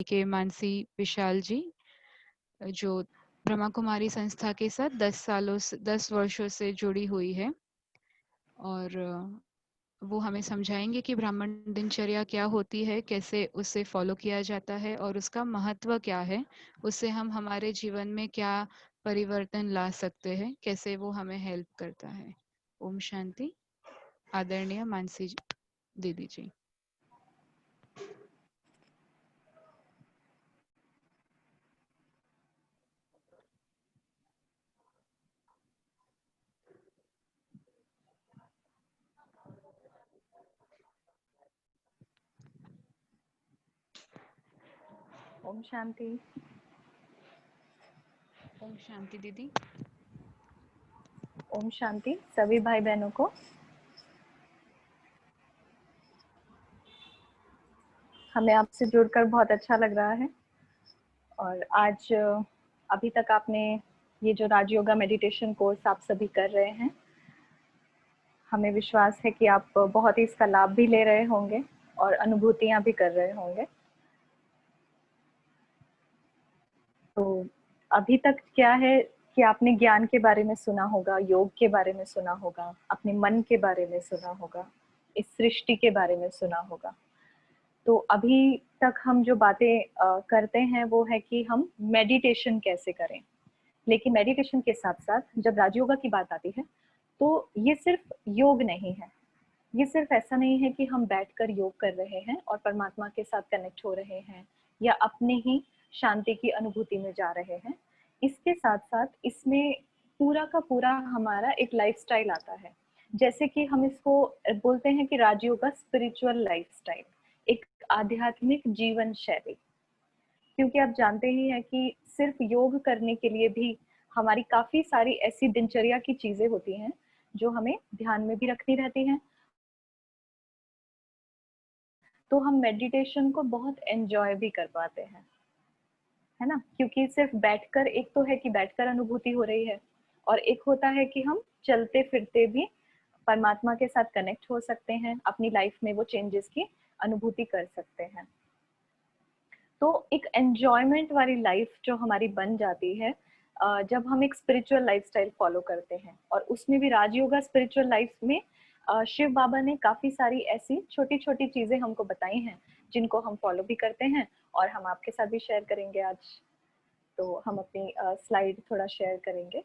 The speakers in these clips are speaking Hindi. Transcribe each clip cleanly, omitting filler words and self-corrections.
के मानसी विशाल जी, जो ब्रह्मा कुमारी संस्था के साथ 10 वर्षों से जुड़ी हुई है, और वो हमें समझाएंगे कि ब्राह्मण दिनचर्या क्या होती है, कैसे उसे फॉलो किया जाता है और उसका महत्व क्या है, उससे हम हमारे जीवन में क्या परिवर्तन ला सकते हैं, कैसे वो हमें हेल्प करता है। ओम शांति। आदरणीय मानसी दीदी जी। ओम शांति। ओम शांति दीदी। ओम शांति सभी भाई बहनों को। हमें आपसे जुड़कर बहुत अच्छा लग रहा है। और आज अभी तक आपने ये जो राजयोगा मेडिटेशन कोर्स आप सभी कर रहे हैं, हमें विश्वास है कि आप बहुत ही इसका लाभ भी ले रहे होंगे और अनुभूतियां भी कर रहे होंगे। तो अभी तक क्या है कि आपने ज्ञान के बारे में सुना होगा, योग के बारे में सुना होगा, अपने मन के बारे में सुना होगा, इस सृष्टि के बारे में सुना होगा। तो अभी तक हम जो बातें करते हैं वो है कि हम मेडिटेशन कैसे करें। लेकिन मेडिटेशन के साथ साथ जब राजयोगा की बात आती है तो ये सिर्फ योग नहीं है। ये सिर्फ ऐसा नहीं है कि हम बैठकर योग कर रहे हैं और परमात्मा के साथ कनेक्ट हो रहे हैं या अपने ही शांति की अनुभूति में जा रहे हैं। इसके साथ साथ इसमें पूरा का पूरा हमारा एक लाइफस्टाइल आता है। जैसे कि हम इसको बोलते हैं कि राजयोगा स्पिरिचुअल लाइफस्टाइल, एक आध्यात्मिक जीवन शैली। क्योंकि आप जानते ही हैं कि सिर्फ योग करने के लिए भी हमारी काफी सारी ऐसी दिनचर्या की चीजें होती हैं जो हमें ध्यान में भी रखनी रहती हैं। तो हम मेडिटेशन को बहुत एंजॉय भी कर पाते हैं, है ना। क्योंकि सिर्फ बैठकर, एक तो है कि बैठकर अनुभूति हो रही है और एक होता है कि हम चलते फिरते भी परमात्मा के साथ कनेक्ट हो सकते हैं, अपनी लाइफ में वो चेंजेस की अनुभूति कर सकते हैं। तो एक एंजॉयमेंट वाली लाइफ जो हमारी बन जाती है जब हम एक स्पिरिचुअल लाइफस्टाइल फॉलो करते हैं। और उसमें भी राजयोगा स्पिरिचुअल लाइफ में शिव बाबा ने काफी सारी ऐसी छोटी छोटी चीजें हमको बताई हैं जिनको हम फॉलो भी करते हैं और हम आपके साथ भी शेयर करेंगे आज। तो हम अपनी स्लाइड थोड़ा शेयर करेंगे।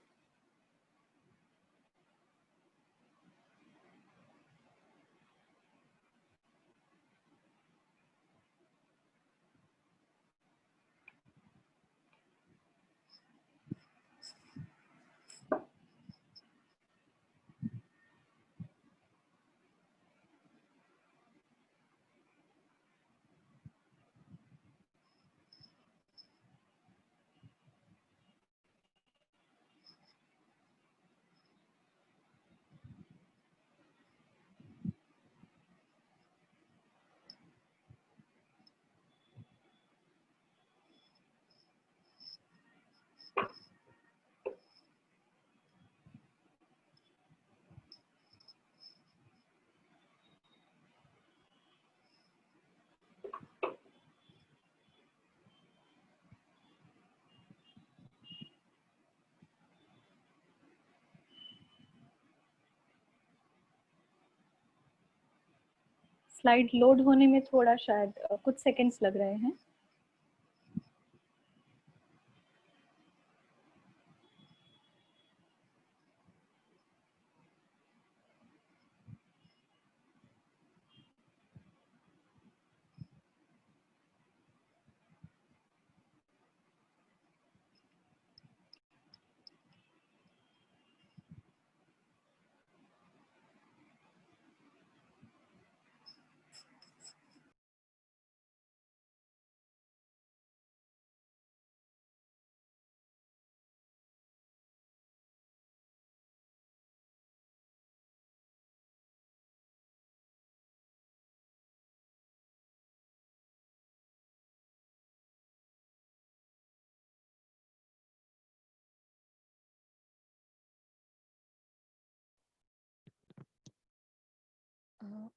स्लाइड लोड होने में थोड़ा शायद कुछ सेकंड्स लग रहे हैं।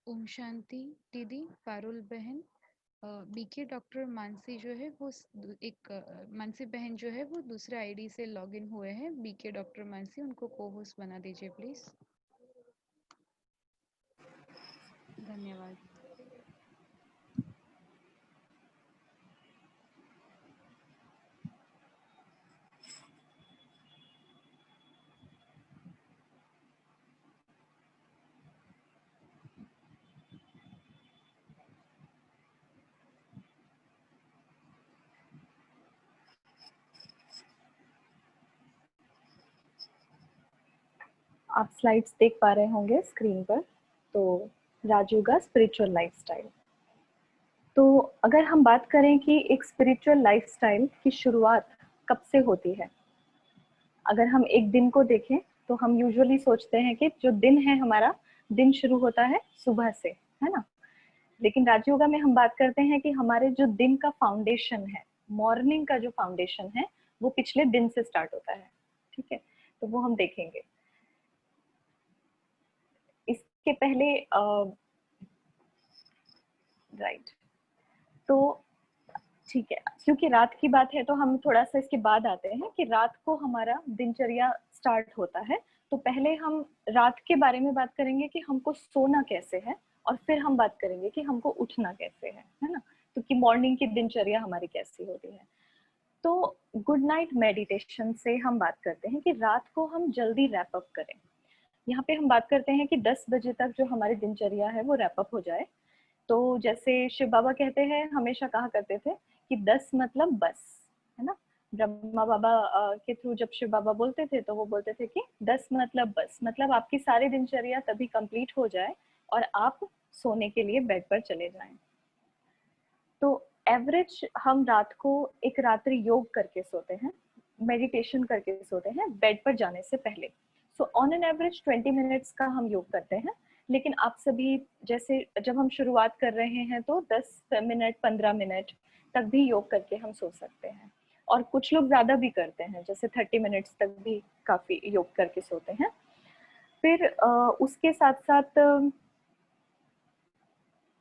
ओम शांति दीदी, पारुल बहन। बीके डॉक्टर मानसी जो है वो एक मानसी बहन जो है वो दूसरे आईडी से लॉगिन हुए हैं। बीके डॉक्टर मानसी, उनको को होस्ट बना दीजिए प्लीज। धन्यवाद। आप स्लाइड्स देख पा रहे होंगे स्क्रीन पर। तो राजयोगा स्पिरिचुअल लाइफस्टाइल। तो अगर हम बात करें कि एक स्पिरिचुअल लाइफस्टाइल की शुरुआत कब से होती है, अगर हम एक दिन को देखें तो हम यूजुअली सोचते हैं कि जो दिन है हमारा, दिन शुरू होता है सुबह से, है ना। लेकिन राजयोगा में हम बात करते हैं कि हमारे जो दिन का फाउंडेशन है, मॉर्निंग का जो फाउंडेशन है, वो पिछले दिन से स्टार्ट होता है। ठीक है, तो वो हम देखेंगे। इसके पहले राइट, तो ठीक है, क्योंकि रात की बात है तो हम थोड़ा सा इसके बाद आते हैं कि रात को हमारा दिनचर्या स्टार्ट होता है। तो पहले हम रात के बारे में बात करेंगे कि हमको सोना कैसे है, और फिर हम बात करेंगे कि हमको उठना कैसे है ना। तो कि मॉर्निंग की दिनचर्या हमारी कैसी होती है। तो गुड नाइट मेडिटेशन से हम बात करते हैं कि रात को हम जल्दी रैप अप करें। यहाँ पे हम बात करते हैं कि 10 बजे तक जो हमारी दिनचर्या है वो रैप अप हो जाए। तो जैसे शिव बाबा कहते हैं, हमेशा कहा करते थे कि 10 मतलब बस, है ना। ब्रह्मा बाबा के थ्रू जब शिव बाबा बोलते थे तो वो बोलते थे कि 10 मतलब बस, मतलब आपकी सारी दिनचर्या तभी कंप्लीट हो जाए और आप सोने के लिए बेड पर चले जाएं। तो एवरेज हम रात को एक रात्रि योग करके सोते हैं, मेडिटेशन करके सोते हैं बेड पर जाने से पहले। So on an average 20 minutes का हम योग करते हैं। लेकिन आप सभी जैसे जब हम शुरुआत कर रहे हैं तो 10 मिनट 15 मिनट तक भी योग करके हम सो सकते हैं, और कुछ लोग ज्यादा भी करते हैं, जैसे 30 मिनट्स तक भी काफी योग करके सोते हैं। फिर उसके साथ साथ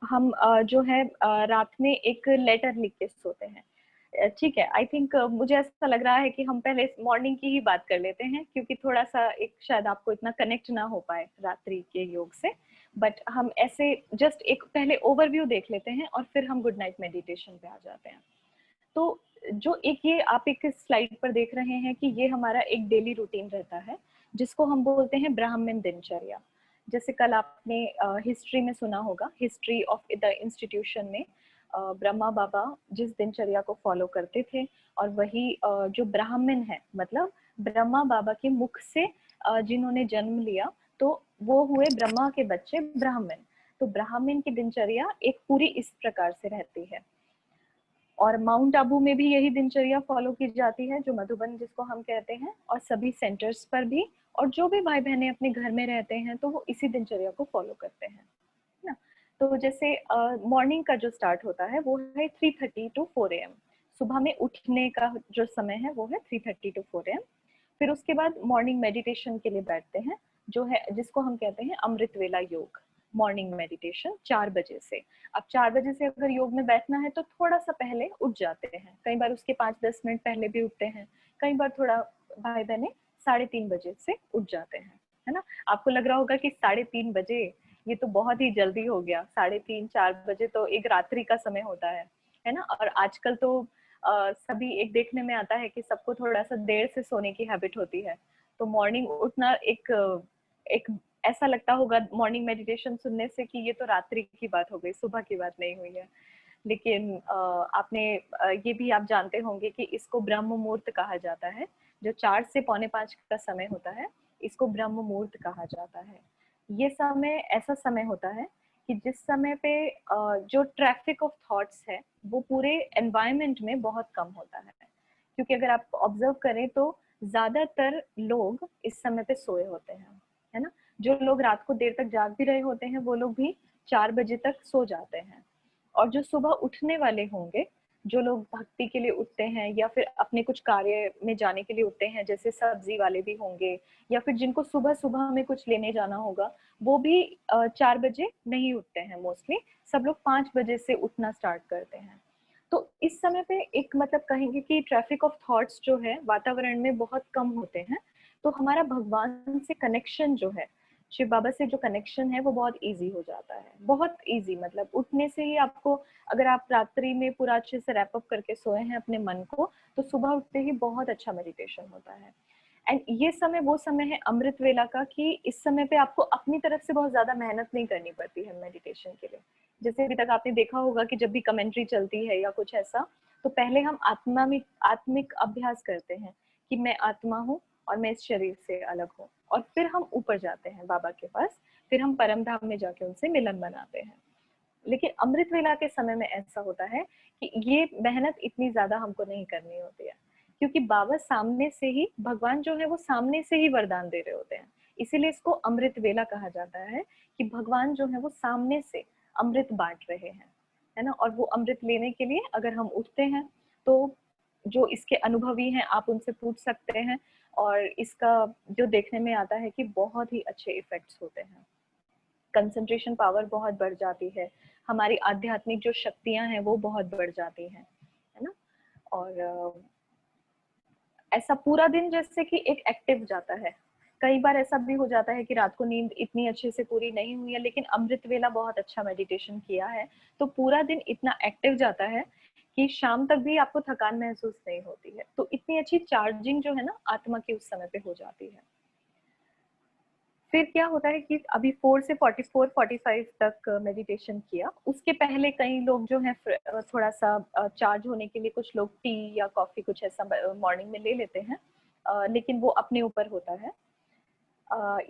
हम जो है रात में एक लेटर लिख के सोते हैं। ठीक है, आई थिंक मुझे ऐसा लग रहा है कि हम पहले मॉर्निंग की ही बात कर लेते हैं, क्योंकि थोड़ा सा एक शायद आपको इतना कनेक्ट ना हो पाए रात्रि के योग से। बट हम ऐसे जस्ट एक पहले ओवरव्यू देख लेते हैं और फिर हम गुड नाइट मेडिटेशन पे आ जाते हैं। तो जो एक ये आप एक स्लाइड पर देख रहे हैं कि ये हमारा एक डेली रूटीन रहता है, जिसको हम बोलते हैं ब्राह्मण दिनचर्या। जैसे कल आपने हिस्ट्री में सुना होगा, हिस्ट्री ऑफ द इंस्टीट्यूशन में ब्रह्मा बाबा जिस दिनचर्या को फॉलो करते थे, और वही जो ब्राह्मण है, मतलब ब्रह्मा बाबा के मुख से जिन्होंने जन्म लिया, तो वो हुए ब्रह्मा के बच्चे ब्राह्मण। तो ब्राह्मण की दिनचर्या एक पूरी इस प्रकार से रहती है। और माउंट आबू में भी यही दिनचर्या फॉलो की जाती है, जो मधुबन जिसको हम कहते हैं, और सभी सेंटर्स पर भी। और जो भी भाई बहनें अपने घर में रहते हैं तो वो इसी दिनचर्या को फॉलो करते हैं ना। तो जैसे मॉर्निंग का जो स्टार्ट होता है वो है 3:30 to 4 AM। सुबह में उठने का जो समय है वो है 3:30 to 4 AM। फिर उसके बाद मॉर्निंग मेडिटेशन के लिए बैठते हैं, जो है जिसको हम कहते हैं अमृत वेला योग, मॉर्निंग मेडिटेशन 4 बजे से। अब 4 बजे से अगर योग में बैठना है तो थोड़ा सा पहले उठ जाते हैं, कई बार उसके 5-10 मिनट पहले भी उठते हैं, कई बार थोड़ा भाई बहने 3:30 बजे से उठ जाते हैं, है ना। आपको लग रहा होगा कि 3:30 बजे ये तो बहुत ही जल्दी हो गया, 3:30-4 बजे तो एक रात्रि का समय होता है ना। और आजकल तो सभी एक देखने में आता है कि सबको थोड़ा सा देर से सोने की हैबिट होती है। तो मॉर्निंग उठना एक एक ऐसा लगता होगा मॉर्निंग मेडिटेशन सुनने से कि ये तो रात्रि की बात हो गई, सुबह की बात नहीं हुई है। लेकिन आपने ये भी आप जानते होंगे कि इसको ब्रह्म मुहूर्त कहा जाता है। जो 4 से 4:45 का समय होता है, इसको ब्रह्म मुहूर्त कहा जाता है। ये समय ऐसा समय होता है कि जिस समय पे जो ट्रैफिक ऑफ थॉट्स है वो पूरे एनवायरनमेंट में बहुत कम होता है। क्योंकि अगर आप ऑब्जर्व करें तो ज्यादातर लोग इस समय पे सोए होते हैं, है ना। जो लोग रात को देर तक जाग भी रहे होते हैं वो लोग भी 4 बजे तक सो जाते हैं। और जो सुबह उठने वाले होंगे, जो लोग भक्ति के लिए उठते हैं या फिर अपने कुछ कार्य में जाने के लिए उठते हैं, जैसे सब्जी वाले भी होंगे या फिर जिनको सुबह सुबह में कुछ लेने जाना होगा, वो भी 4 बजे नहीं उठते हैं मोस्टली। सब लोग 5 बजे से उठना स्टार्ट करते हैं। तो इस समय पे एक मतलब कहेंगे कि ट्रैफिक ऑफ थॉट्स जो है वातावरण में बहुत कम होते हैं। तो हमारा भगवान से कनेक्शन जो है, शिव बाबा से जो कनेक्शन है वो बहुत इजी हो जाता है, बहुत इजी। मतलब उठने से ही आपको, अगर आप रात्रि में पूरा अच्छे से रैप अप करके सोए हैं अपने मन को, तो सुबह उठते ही बहुत अच्छा मेडिटेशन होता है। एंड ये समय वो समय है अमृत वेला का, कि इस समय पे आपको अपनी तरफ से बहुत ज्यादा मेहनत नहीं करनी पड़ती है मेडिटेशन के लिए। जैसे अभी तक आपने देखा होगा कि जब भी कमेंट्री चलती है या कुछ ऐसा, तो पहले हम आत्मिक अभ्यास करते हैं कि मैं आत्मा हूँ और मैं इस शरीर से अलग हूँ, और फिर हम ऊपर जाते हैं बाबा के पास, फिर हम परम धाम में जाके उनसे मिलन बनाते हैं। लेकिन अमृत वेला के समय में ऐसा होता है कि ये मेहनत इतनी ज्यादा हमको नहीं करनी होती है, क्योंकि बाबा सामने से ही, भगवान जो है वो सामने से ही वरदान दे रहे होते हैं। इसीलिए इसको अमृत वेला कहा जाता है, कि भगवान जो है वो सामने से अमृत बांट रहे हैं, है ना। और वो अमृत लेने के लिए अगर हम उठते हैं, तो जो इसके अनुभवी हैं आप उनसे पूछ सकते हैं, और इसका जो देखने में आता है कि बहुत ही अच्छे इफेक्ट्स होते हैं। कंसंट्रेशन पावर बहुत बढ़ जाती है, हमारी आध्यात्मिक जो शक्तियां हैं वो बहुत बढ़ जाती हैं, है ना। और ऐसा पूरा दिन जैसे कि एक एक्टिव जाता है। कई बार ऐसा भी हो जाता है कि रात को नींद इतनी अच्छे से पूरी नहीं हुई है, लेकिन अमृत वेला बहुत अच्छा मेडिटेशन किया है, तो पूरा दिन इतना एक्टिव जाता है कि शाम तक भी आपको थकान महसूस नहीं होती है। तो इतनी अच्छी चार्जिंग जो है ना आत्मा की उस समय पे हो जाती है। फिर क्या होता है कि अभी 4 से 44-45 तक मेडिटेशन किया, उसके पहले कई लोग जो है थोड़ा सा चार्ज होने के लिए कुछ लोग टी या कॉफी कुछ ऐसा मॉर्निंग में ले लेते हैं, लेकिन वो अपने ऊपर होता है।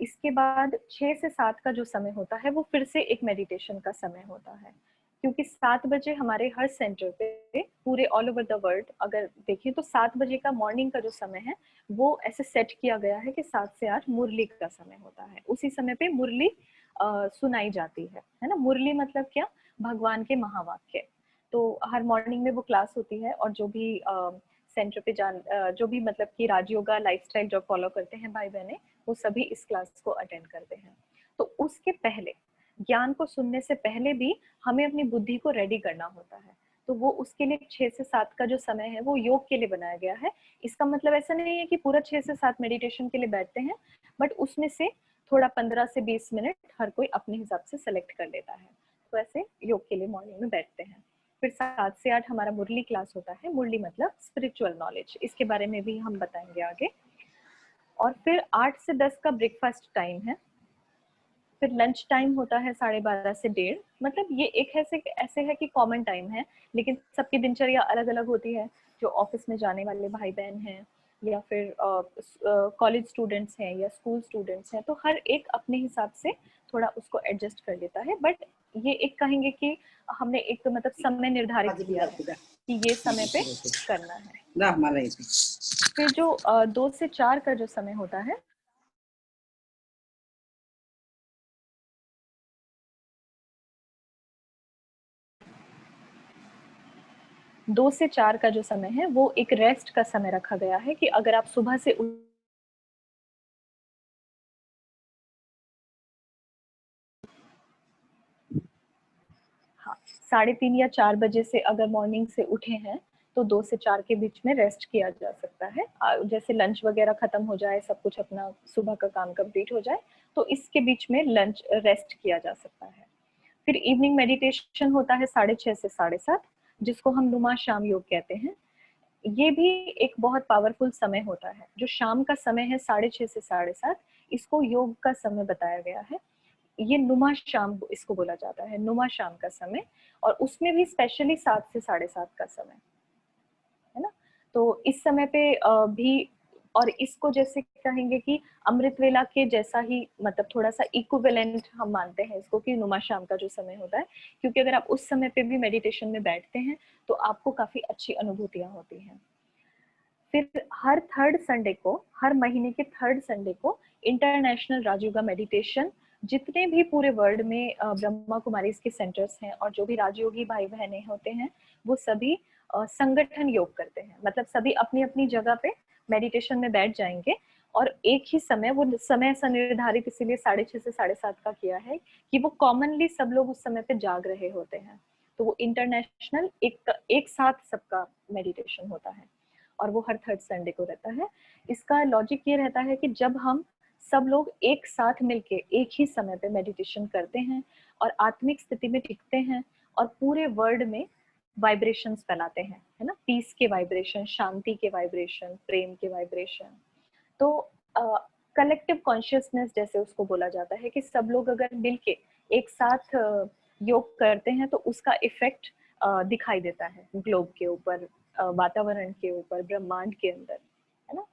इसके बाद 6 से 7 का जो समय होता है वो फिर से एक मेडिटेशन का समय होता है, क्योंकि 7 बजे हमारे हर सेंटर पे पूरे ऑल ओवर द वर्ल्ड अगर देखें तो 7 बजे का मॉर्निंग का जो समय है वो ऐसे सेट किया गया है कि 7 से 8 मुरली का समय होता है। उसी समय पे मुरली सुनाई जाती है ना। मुरली मतलब क्या, भगवान के महावाक्य। तो हर मॉर्निंग में वो क्लास होती है, और जो भी सेंटर पे जो भी मतलब कि राजयोगा लाइफस्टाइल जो फॉलो करते हैं भाई बहने, वो सभी इस क्लास को अटेंड करते हैं। तो उसके पहले, ज्ञान को सुनने से पहले भी हमें अपनी बुद्धि को रेडी करना होता है। तो वो उसके लिए 6 से 7 का जो समय है वो योग के लिए बनाया गया है। इसका मतलब ऐसा नहीं है कि पूरा 6 से 7 मेडिटेशन के लिए बैठते हैं, बट उसमें से थोड़ा 15 से 20 मिनट हर कोई अपने हिसाब से सेलेक्ट कर लेता है। तो ऐसे योग के लिए मॉर्निंग में बैठते हैं। फिर 7 से 8 हमारा मुरली क्लास होता है। मुरली मतलब स्पिरिचुअल नॉलेज, इसके बारे में भी हम बताएंगे आगे। और फिर 8 से 10 का ब्रेकफास्ट टाइम है। फिर लंच टाइम होता है 12:30 से 1:30। मतलब ये एक ऐसे है कि कॉमन टाइम है, लेकिन सबकी दिनचर्या अलग अलग होती है। जो ऑफिस में जाने वाले भाई बहन हैं, या फिर कॉलेज स्टूडेंट्स हैं या स्कूल स्टूडेंट्स हैं, तो हर एक अपने हिसाब से थोड़ा उसको एडजस्ट कर लेता है। बट ये एक कहेंगे कि हमने एक मतलब समय निर्धारित किया है कि ये समय पे करना है। फिर जो 2 से 4 का जो समय होता है, 2 से 4 का जो समय है वो एक रेस्ट का समय रखा गया है, कि अगर आप सुबह से हाँ 3:30 या 4 बजे से अगर मॉर्निंग से उठे हैं, तो 2 से 4 के बीच में रेस्ट किया जा सकता है। जैसे लंच वगैरह खत्म हो जाए, सब कुछ अपना सुबह का काम कंप्लीट हो जाए, तो इसके बीच में लंच रेस्ट किया जा सकता है। फिर इवनिंग मेडिटेशन होता है 6:30 से 7:30, जिसको हम नुमा शाम योग कहते हैं। ये भी एक बहुत पावरफुल समय होता है। जो शाम का समय है 6:30 से 7:30, इसको योग का समय बताया गया है। ये नुमा शाम इसको बोला जाता है, नुमा शाम का समय। और उसमें भी स्पेशली 7 से 7:30 का समय, है ना। तो इस समय पे भी, और इसको जैसे कहेंगे कि अमृत वेला के जैसा ही, मतलब थोड़ा सा इक्विवेलेंट हम मानते हैं इसको, कि नुमा शाम का जो समय होता है। क्योंकि अगर आप उस समय पे भी मेडिटेशन में बैठते हैं, तो आपको काफी अच्छी अनुभूतियां होती हैं। फिर हर थर्ड संडे को, हर महीने के थर्ड संडे को इंटरनेशनल राजयोगा मेडिटेशन, जितने भी पूरे वर्ल्ड में ब्रह्मा कुमारी के सेंटर्स हैं और जो भी राजयोगी भाई बहने होते हैं, वो सभी संगठन योग करते हैं, मतलब सभी अपनी अपनी जगह पे मेडिटेशन में बैठ जाएंगे और एक ही समय, वो समय ऐसा निर्धारित इसीलिए 6:30 से 7:30 का किया है कि वो कॉमनली सब लोग उस समय पे जाग रहे होते हैं, तो वो इंटरनेशनल एक साथ सबका मेडिटेशन होता है और वो हर थर्ड संडे को रहता है। इसका लॉजिक ये रहता है कि जब हम सब लोग एक साथ मिलके एक ही समय पे मेडिटेशन करते हैं और आत्मिक स्थिति में टिकते हैं और पूरे वर्ल्ड में वाइब्रेशंस फैलाते हैं, है ना, पीस के वाइब्रेशन, शांति के वाइब्रेशन, प्रेम के वाइब्रेशन, तो कलेक्टिव कॉन्शियसनेस जैसे उसको बोला जाता है कि सब लोग अगर मिलके एक साथ योग करते हैं तो उसका इफेक्ट दिखाई देता है ग्लोब के ऊपर, वातावरण के ऊपर, ब्रह्मांड के अंदर, है ना।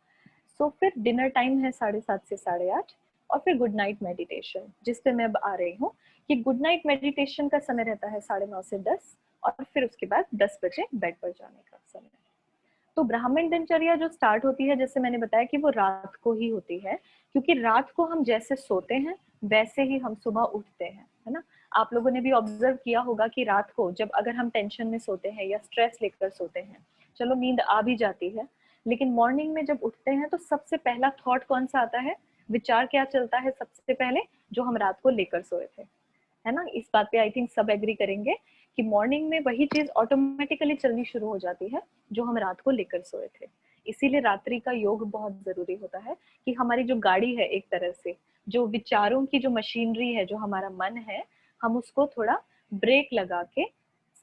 सो फिर डिनर टाइम है 7:30 से 8:30 और फिर गुड नाइट मेडिटेशन, जिस पे मैं अब आ रही हूँ कि गुड नाइट मेडिटेशन का समय रहता है 9:30 से 10 और फिर उसके बाद 10 बजे बेड पर जाने का समय। तो ब्राह्मण दिनचर्या जो स्टार्ट होती है, जैसे मैंने बताया कि वो रात को ही होती है, क्योंकि रात को हम जैसे सोते हैं वैसे ही हम सुबह उठते हैं, है ना। आप लोगों ने भी ऑब्जर्व किया होगा कि रात को जब अगर हम टेंशन में सोते हैं या स्ट्रेस लेकर सोते हैं, चलो नींद आ भी जाती है, लेकिन मॉर्निंग में जब उठते हैं तो सबसे पहला थॉट कौन सा आता है, विचार क्या चलता है सबसे पहले, जो हम रात को लेकर सोए थे, है ना। इस बात पे आई थिंक सब एग्री करेंगे कि मॉर्निंग में वही चीज ऑटोमेटिकली चलनी शुरू हो जाती है जो हम रात को लेकर सोए थे। इसीलिए रात्रि का योग बहुत जरूरी होता है कि हमारी जो गाड़ी है, एक तरह से जो विचारों की जो मशीनरी है, जो हमारा मन है, हम उसको थोड़ा ब्रेक लगा के,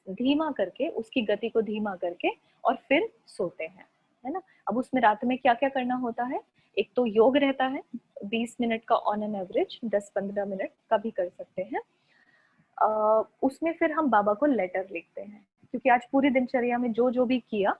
धीमा करके, उसकी गति को धीमा करके और फिर सोते हैं, है ना। अब उसमें रात में क्या क्या करना होता है, एक तो योग रहता है 20 मिनट का ऑन एन एवरेज, 10-15 मिनट का भी कर सकते हैं। उसमें फिर हम बाबा को लेटर लिखते हैं, क्योंकि आज पूरी दिनचर्या में जो जो भी किया,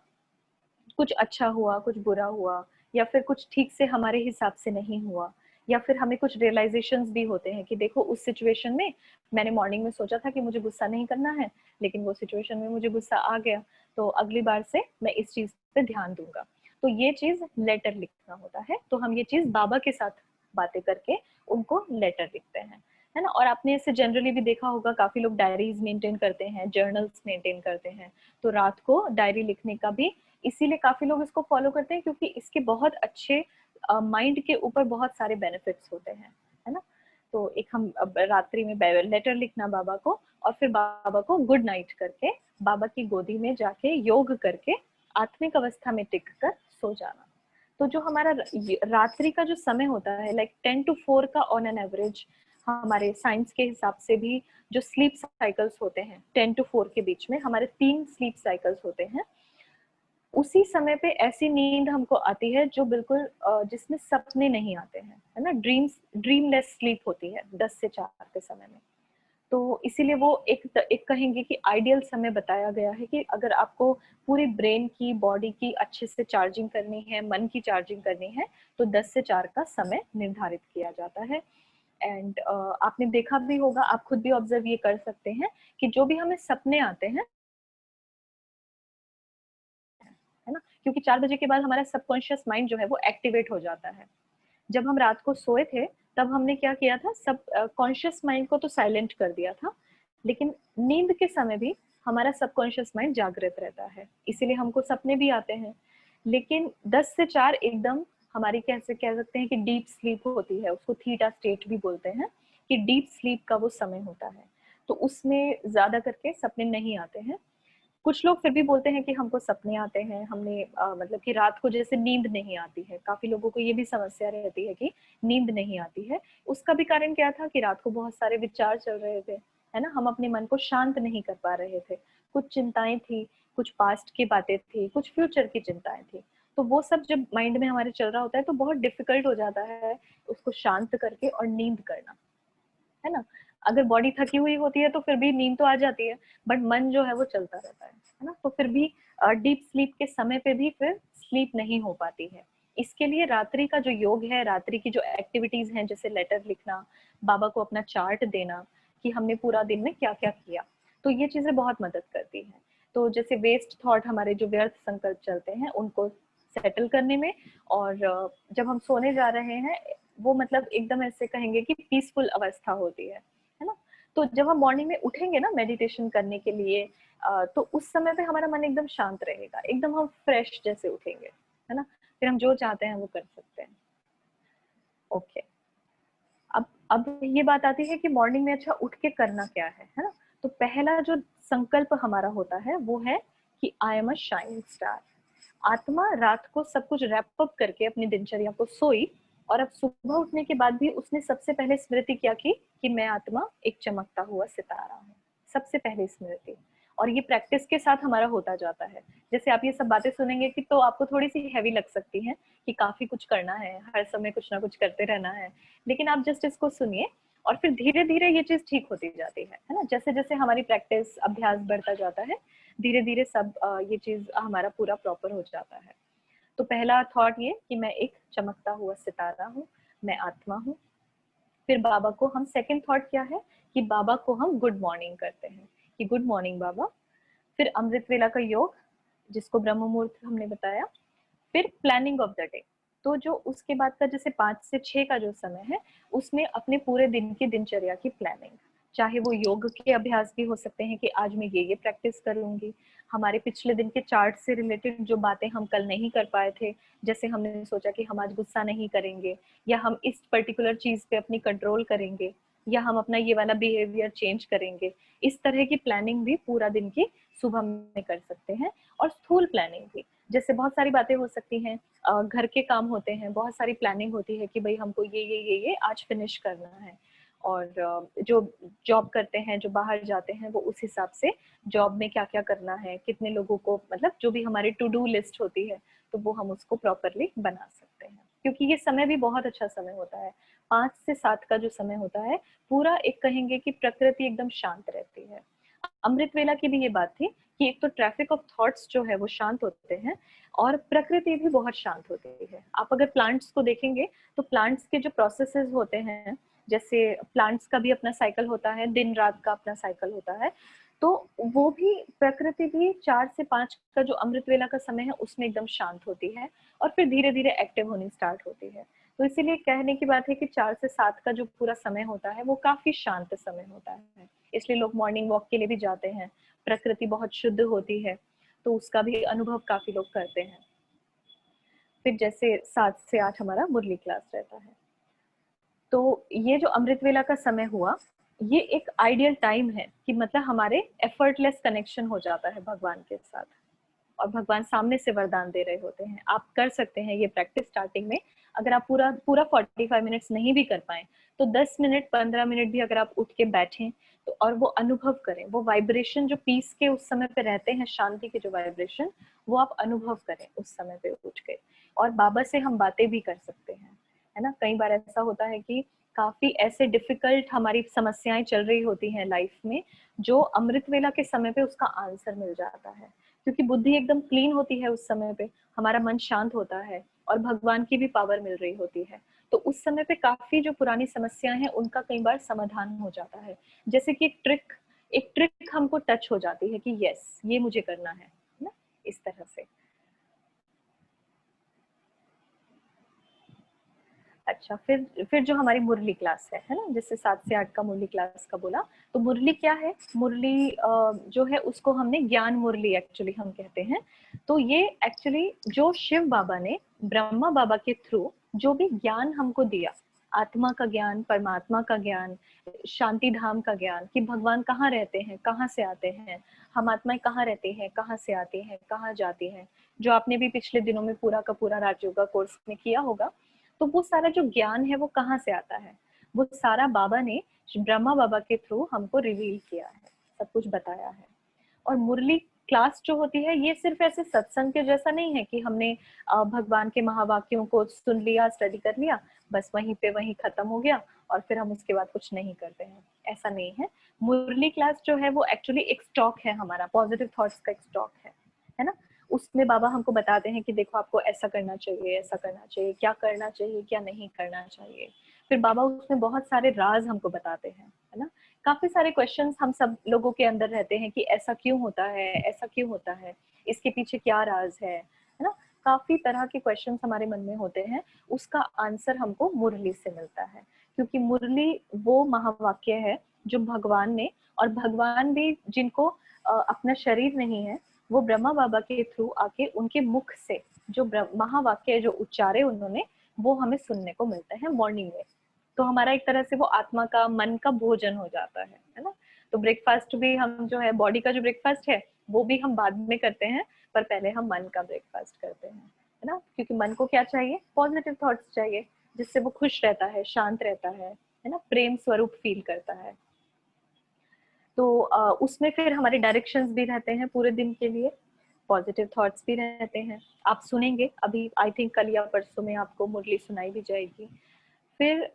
कुछ अच्छा हुआ, कुछ बुरा हुआ, या फिर कुछ ठीक से हमारे हिसाब से नहीं हुआ, या फिर हमें कुछ रियलाइजेशंस भी होते हैं कि देखो उस सिचुएशन में मैंने मॉर्निंग में सोचा था कि मुझे गुस्सा नहीं करना है, लेकिन वो सिचुएशन में मुझे गुस्सा आ गया, तो अगली बार से मैं इस चीज पे ध्यान दूंगा। तो ये चीज लेटर लिखना होता है, तो हम ये चीज बाबा के साथ बातें करके उनको लेटर लिखते हैं, है ना। और आपने इसे जनरली भी देखा होगा, काफी लोग डायरीज मेंटेन करते हैं, जर्नल्स मेंटेन करते हैं, तो रात को डायरी लिखने का भी इसीलिए काफी लोग इसको फॉलो करते हैं, क्योंकि इसके बहुत अच्छे माइंड के ऊपर बहुत सारे बेनिफिट्स होते हैं, है ना। तो एक हम रात्रि में लेटर लिखना बाबा को, और फिर बाबा को गुड नाइट करके बाबा की गोदी में जाके योग करके आत्मिक अवस्था में टिक कर सो जाना। तो जो हमारा रात्रि का जो समय होता है, लाइक 10 to 4 का ऑन एन एवरेज, हमारे साइंस के हिसाब से भी जो स्लीप साइकिल्स होते हैं 10 to 4 के बीच में हमारे 3 स्लीप साइकिल्स होते हैं, उसी समय पे ऐसी नींद हमको आती है जो बिल्कुल जिसमें सपने नहीं आते हैं, है ना, ड्रीमलेस स्लीप होती है 10 से 4 के समय में। तो इसीलिए वो एक कहेंगे कि आइडियल समय बताया गया है कि अगर आपको पूरी ब्रेन की, बॉडी की अच्छे से चार्जिंग करनी है, मन की चार्जिंग करनी है, तो 10 से 4 का समय निर्धारित किया जाता है। एंड आपने देखा भी होगा, आप खुद भी ऑब्जर्व ये कर सकते हैं कि जो भी हमें सपने आते हैं, है ना, क्योंकि 4 बजे के बाद हमारा सबकॉन्शियस माइंड जो है वो एक्टिवेट हो जाता है। जब हम रात को सोए थे तब हमने क्या किया था, सब कॉन्शियस माइंड को तो साइलेंट कर दिया था, लेकिन नींद के समय भी हमारा सबकॉन्शियस माइंड जागृत रहता है, इसीलिए हमको सपने भी आते हैं। लेकिन 10 से 4 एकदम हमारी कैसे कह सकते हैं कि डीप स्लीप होती है, उसको थीटा स्टेट भी बोलते हैं, कि डीप स्लीप का वो समय होता है, तो उसमें ज्यादा करके सपने नहीं आते हैं। कुछ लोग फिर भी बोलते हैं कि हमको सपने आते हैं, हमने मतलब कि रात को जैसे नींद नहीं आती है, काफी लोगों को ये भी समस्या रहती है कि नींद नहीं आती है। उसका भी कारण क्या था कि रात को बहुत सारे विचार चल रहे थे, है ना, हम अपने मन को शांत नहीं कर पा रहे थे, कुछ चिंताएं थी, कुछ पास्ट की बातें थी, कुछ फ्यूचर की चिंताएं थी, तो वो सब जब माइंड में हमारे चल रहा होता है तो बहुत डिफिकल्ट हो जाता है उसको शांत करके और नींद करना, है ना। अगर बॉडी थकी हुई होती है तो फिर भी नींद तो आ जाती है, बट मन जो है वो चलता रहता है ना, तो फिर भी डीप स्लीप के समय पे भी फिर स्लीप नहीं हो पाती है। इसके लिए रात्रि का जो योग है, रात्रि की जो एक्टिविटीज हैं, जैसे लेटर लिखना, बाबा को अपना चार्ट देना कि हमने पूरा दिन में क्या क्या किया, तो ये चीजें बहुत मदद करती हैं। तो जैसे वेस्ट थॉट, हमारे जो व्यर्थ संकल्प चलते हैं, उनको सेटल करने में, और जब हम सोने जा रहे हैं वो मतलब एकदम ऐसे कहेंगे कि पीसफुल अवस्था होती है ना। तो जब हम मॉर्निंग में उठेंगे ना मेडिटेशन करने के लिए, तो उस समय पे हमारा मन एकदम शांत रहेगा, एकदम हम फ्रेश जैसे उठेंगे, है ना। फिर हम जो चाहते हैं वो कर सकते हैं। ओके, अब ये बात आती है कि मॉर्निंग में अच्छा उठ के करना क्या है ना। तो पहला जो संकल्प हमारा होता है वो है कि I am a shining star. आत्मा रात को सब कुछ रैप अप करके अपनी दिनचर्या को सोई, और अब सुबह उठने के बाद भी उसने सबसे पहले स्मृति क्या की कि मैं आत्मा एक चमकता हुआ सितारा हूँ। सबसे पहले स्मृति। और ये प्रैक्टिस के साथ हमारा होता जाता है। जैसे आप ये सब बातें सुनेंगे कि तो आपको थोड़ी सी हैवी लग सकती हैं कि काफी कुछ करना है, हर समय कुछ ना कुछ करते रहना है, लेकिन आप जस्ट इसको सुनिए और फिर धीरे धीरे ये चीज ठीक होती जाती है ना। जैसे जैसे हमारी प्रैक्टिस अभ्यास बढ़ता जाता है, धीरे धीरे सब ये चीज हमारा पूरा प्रॉपर हो जाता है। तो पहला थॉट ये कि मैं एक चमकता हुआ सितारा हूँ, मैं आत्मा हूँ। फिर बाबा को हम सेकंड थॉट क्या है कि बाबा को हम गुड मॉर्निंग करते हैं कि गुड मॉर्निंग बाबा। फिर अमृत वेला का योग, जिसको ब्रह्म मुहूर्त हमने बताया। फिर प्लानिंग ऑफ द डे। तो जो उसके बाद का जैसे 5 से 6 का जो समय है, उसमें अपने पूरे दिन की दिनचर्या की प्लानिंग, चाहे वो योग के अभ्यास भी हो सकते हैं कि आज मैं ये प्रैक्टिस करूंगी। हमारे पिछले दिन के चार्ट से रिलेटेड जो बातें हम कल नहीं कर पाए थे, जैसे हमने सोचा कि हम आज गुस्सा नहीं करेंगे, या हम इस पर्टिकुलर चीज पे अपनी कंट्रोल करेंगे, या हम अपना ये वाला बिहेवियर चेंज करेंगे, इस तरह की प्लानिंग भी पूरा दिन की सुबह में कर सकते हैं। और स्थूल प्लानिंग भी, जैसे बहुत सारी बातें हो सकती हैं, घर के काम होते हैं, बहुत सारी प्लानिंग होती है कि भाई हमको ये आज फिनिश करना है। और जो जॉब करते हैं, जो बाहर जाते हैं, वो उस हिसाब से जॉब में क्या क्या करना है, कितने लोगों को, मतलब जो भी हमारी टू डू लिस्ट होती है, तो वो हम उसको प्रॉपरली बना सकते हैं। क्योंकि ये समय भी बहुत अच्छा समय होता है, 5 से 7 का जो समय होता है, पूरा एक कहेंगे कि प्रकृति एकदम शांत रहती है। अमृत वेला की भी ये बात थी कि एक तो ट्रैफिक ऑफ थॉट्स जो है वो शांत होते हैं, और प्रकृति भी बहुत शांत होती है। आप अगर प्लांट्स को देखेंगे तो प्लांट्स के जो प्रोसेसेस होते हैं, जैसे प्लांट्स का भी अपना साइकिल होता है, दिन रात का अपना साइकिल होता है, तो वो भी प्रकृति भी 4 से 5 का जो अमृत वेला का समय है उसमें एकदम शांत होती है, और फिर धीरे धीरे एक्टिव होनी स्टार्ट होती है। तो इसीलिए कहने की बात है कि 4 से 7 का जो पूरा समय होता है वो काफी शांत समय होता है। इसलिए लोग मॉर्निंग वॉक के लिए भी जाते हैं, प्रकृति बहुत शुद्ध होती है, तो उसका भी अनुभव काफी लोग करते हैं। फिर जैसे 7 से 8 हमारा मुरली क्लास रहता है। तो ये जो अमृत वेला का समय हुआ, ये एक आइडियल टाइम है कि मतलब हमारे एफर्टलेस कनेक्शन हो जाता है भगवान के साथ, और भगवान सामने से वरदान दे रहे होते हैं। आप कर सकते हैं ये प्रैक्टिस स्टार्टिंग में। अगर आप पूरा पूरा 45 मिनट्स नहीं भी कर पाए, तो 10 मिनट 15 मिनट भी अगर आप उठ के बैठें तो, और वो अनुभव करें, वो वाइब्रेशन जो पीस के उस समय पे रहते हैं, शांति के जो वाइब्रेशन, वो आप अनुभव करें उस समय पे उठ के। और बाबा से हम बातें भी कर सकते हैं, है ना। कई बार ऐसा होता है कि काफी ऐसे डिफिकल्ट हमारी समस्याएं चल रही होती हैं लाइफ में, जो अमृत वेला के समय पे उसका आंसर मिल जाता है, क्योंकि बुद्धि एकदम क्लीन होती है उस समय पे, हमारा मन शांत होता है, और भगवान की भी पावर मिल रही होती है। तो उस समय पे काफी जो पुरानी समस्याएं हैं उनका कई बार समाधान हो जाता है। जैसे कि एक ट्रिक हमको टच हो जाती है कि यस ये मुझे करना है ना, इस तरह से। अच्छा, फिर जो हमारी मुरली क्लास है ना, जिससे 7 से 8 का मुरली क्लास का बोला, तो मुरली क्या है? मुरली जो है उसको हमने ज्ञान मुरली एक्चुअली हम कहते हैं। तो ये एक्चुअली जो शिव बाबा ने ब्रह्मा बाबा के थ्रू जो भी ज्ञान हमको दिया, आत्मा का ज्ञान, परमात्मा का ज्ञान, शांति धाम का ज्ञान, कि भगवान कहाँ रहते हैं, कहाँ से आते हैं, हम आत्माएं कहाँ रहते हैं, कहाँ से आती हैं, कहाँ जाती हैं, जो आपने भी पिछले दिनों में पूरा का पूरा राजयोगा कोर्स में किया होगा। तो वो सारा जो ज्ञान है वो कहाँ से आता है? वो सारा बाबा ने ब्रह्मा बाबा के थ्रू हमको रिवील किया है, सब कुछ बताया है। और मुरली क्लास जो होती है, ये सिर्फ ऐसे सत्संग के जैसा नहीं है कि हमने भगवान के महावाक्यों को सुन लिया, स्टडी कर लिया, बस वहीं पे वहीं खत्म हो गया, और फिर हम उसके बाद कुछ नहीं करते हैं, ऐसा नहीं है। मुरली क्लास जो है वो एक्चुअली एक स्टॉक है हमारा, पॉजिटिव थॉट्स का एक स्टॉक है ना। उसमें बाबा हमको बताते हैं कि देखो आपको ऐसा करना चाहिए, ऐसा करना चाहिए, क्या करना चाहिए, क्या नहीं करना चाहिए। फिर बाबा उसमें बहुत सारे राज हमको बताते हैं, है ना। काफी सारे क्वेश्चंस हम सब लोगों के अंदर रहते हैं कि ऐसा क्यों होता है, ऐसा क्यों होता है, इसके पीछे क्या राज है ना। काफी तरह के क्वेश्चंस हमारे मन में होते हैं, उसका आंसर हमको मुरली से मिलता है, क्योंकि मुरली वो महावाक्य है जो भगवान ने, और भगवान भी जिनको अपना शरीर नहीं है, वो ब्रह्मा बाबा के थ्रू आके उनके मुख से जो महावाक्य जो उच्चारे उन्होंने, वो हमें सुनने को मिलता है मॉर्निंग में। तो हमारा एक तरह से वो आत्मा का, मन का भोजन हो जाता है ना। तो ब्रेकफास्ट भी हम जो है, बॉडी का जो ब्रेकफास्ट है वो भी हम बाद में करते हैं, पर पहले हम मन का ब्रेकफास्ट करते हैं, है ना। क्योंकि मन को क्या चाहिए? पॉजिटिव थॉट्स चाहिए, जिससे वो खुश रहता है, शांत रहता है ना, प्रेम स्वरूप फील करता है। तो उसमें फिर हमारे डायरेक्शंस भी रहते हैं पूरे दिन के लिए, पॉजिटिव थॉट्स भी रहते हैं। आप सुनेंगे अभी, आई थिंक कल या परसों में आपको मुरली सुनाई भी जाएगी। फिर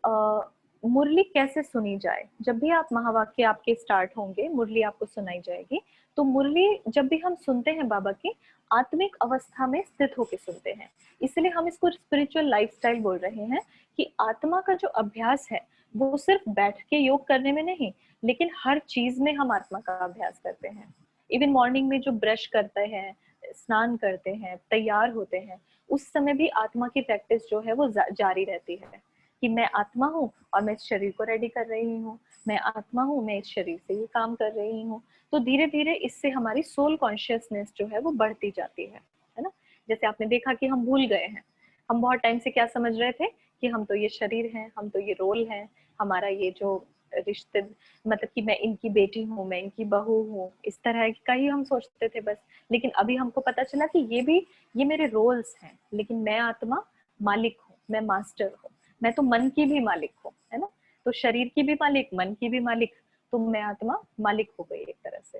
मुरली कैसे सुनी जाए? जब भी आप महावाक्य आपके स्टार्ट होंगे, मुरली आपको सुनाई जाएगी। तो मुरली जब भी हम सुनते हैं बाबा की, आत्मिक अवस्था में स्थित होकर सुनते हैं। इसलिए हम इसको स्पिरिचुअल लाइफस्टाइल बोल रहे हैं कि आत्मा का जो अभ्यास है वो सिर्फ बैठ के योग करने में नहीं, लेकिन हर चीज में हम आत्मा का अभ्यास करते हैं। इवन मॉर्निंग में जो ब्रश करते हैं, स्नान करते हैं, तैयार होते हैं, उस समय भी आत्मा की प्रैक्टिस जो है वो जारी रहती है कि मैं आत्मा हूँ और मैं इस शरीर को रेडी कर रही हूँ, मैं आत्मा हूँ, मैं इस शरीर से ये काम कर रही हूँ। तो धीरे धीरे इससे हमारी सोल कॉन्शियसनेस जो है वो बढ़ती जाती है ना। जैसे आपने देखा कि हम भूल गए हैं, हम बहुत टाइम से क्या समझ रहे थे कि हम तो ये शरीर हैं, हम तो ये रोल है, हमारा ये जो रिश्ते, मतलब कि मैं इनकी बेटी हूँ, मैं इनकी बहू हूँ, इस तरह का ही हम सोचते थे बस। लेकिन अभी हमको पता चला कि ये मेरे रोल्स हैं, लेकिन मैं आत्मा मालिक हूँ, मैं मास्टर हूँ, मैं तो मन की भी मालिक हूँ, है ना। तो शरीर की भी मालिक, मन की भी मालिक, तो मैं आत्मा मालिक हो गई एक तरह से।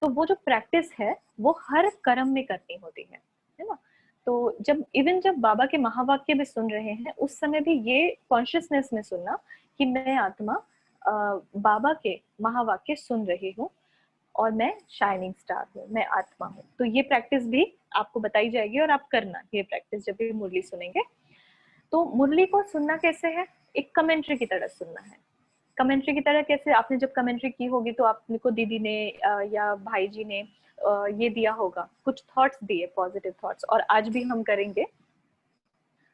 तो वो जो प्रैक्टिस है वो हर कर्म में करनी होती है ना। तो जब बाबा के महावाक्य में सुन रहे हैं, उस समय भी ये कॉन्शियसनेस में सुनना कि मैं आत्मा बाबा के महावाक्य सुन रही हूँ और मैं शाइनिंग स्टार हूँ, मैं आत्मा हूँ। तो ये प्रैक्टिस भी आपको बताई जाएगी और आप करना ये प्रैक्टिस जब भी मुरली सुनेंगे। तो मुरली को सुनना कैसे है? एक कमेंट्री की तरह सुनना है। कमेंट्री की तरह कैसे? आपने जब कमेंट्री की होगी तो आपको दीदी ने या भाई जी ने ये दिया होगा, कुछ थॉट्स दिए, पॉजिटिव थॉट्स, और आज भी हम करेंगे।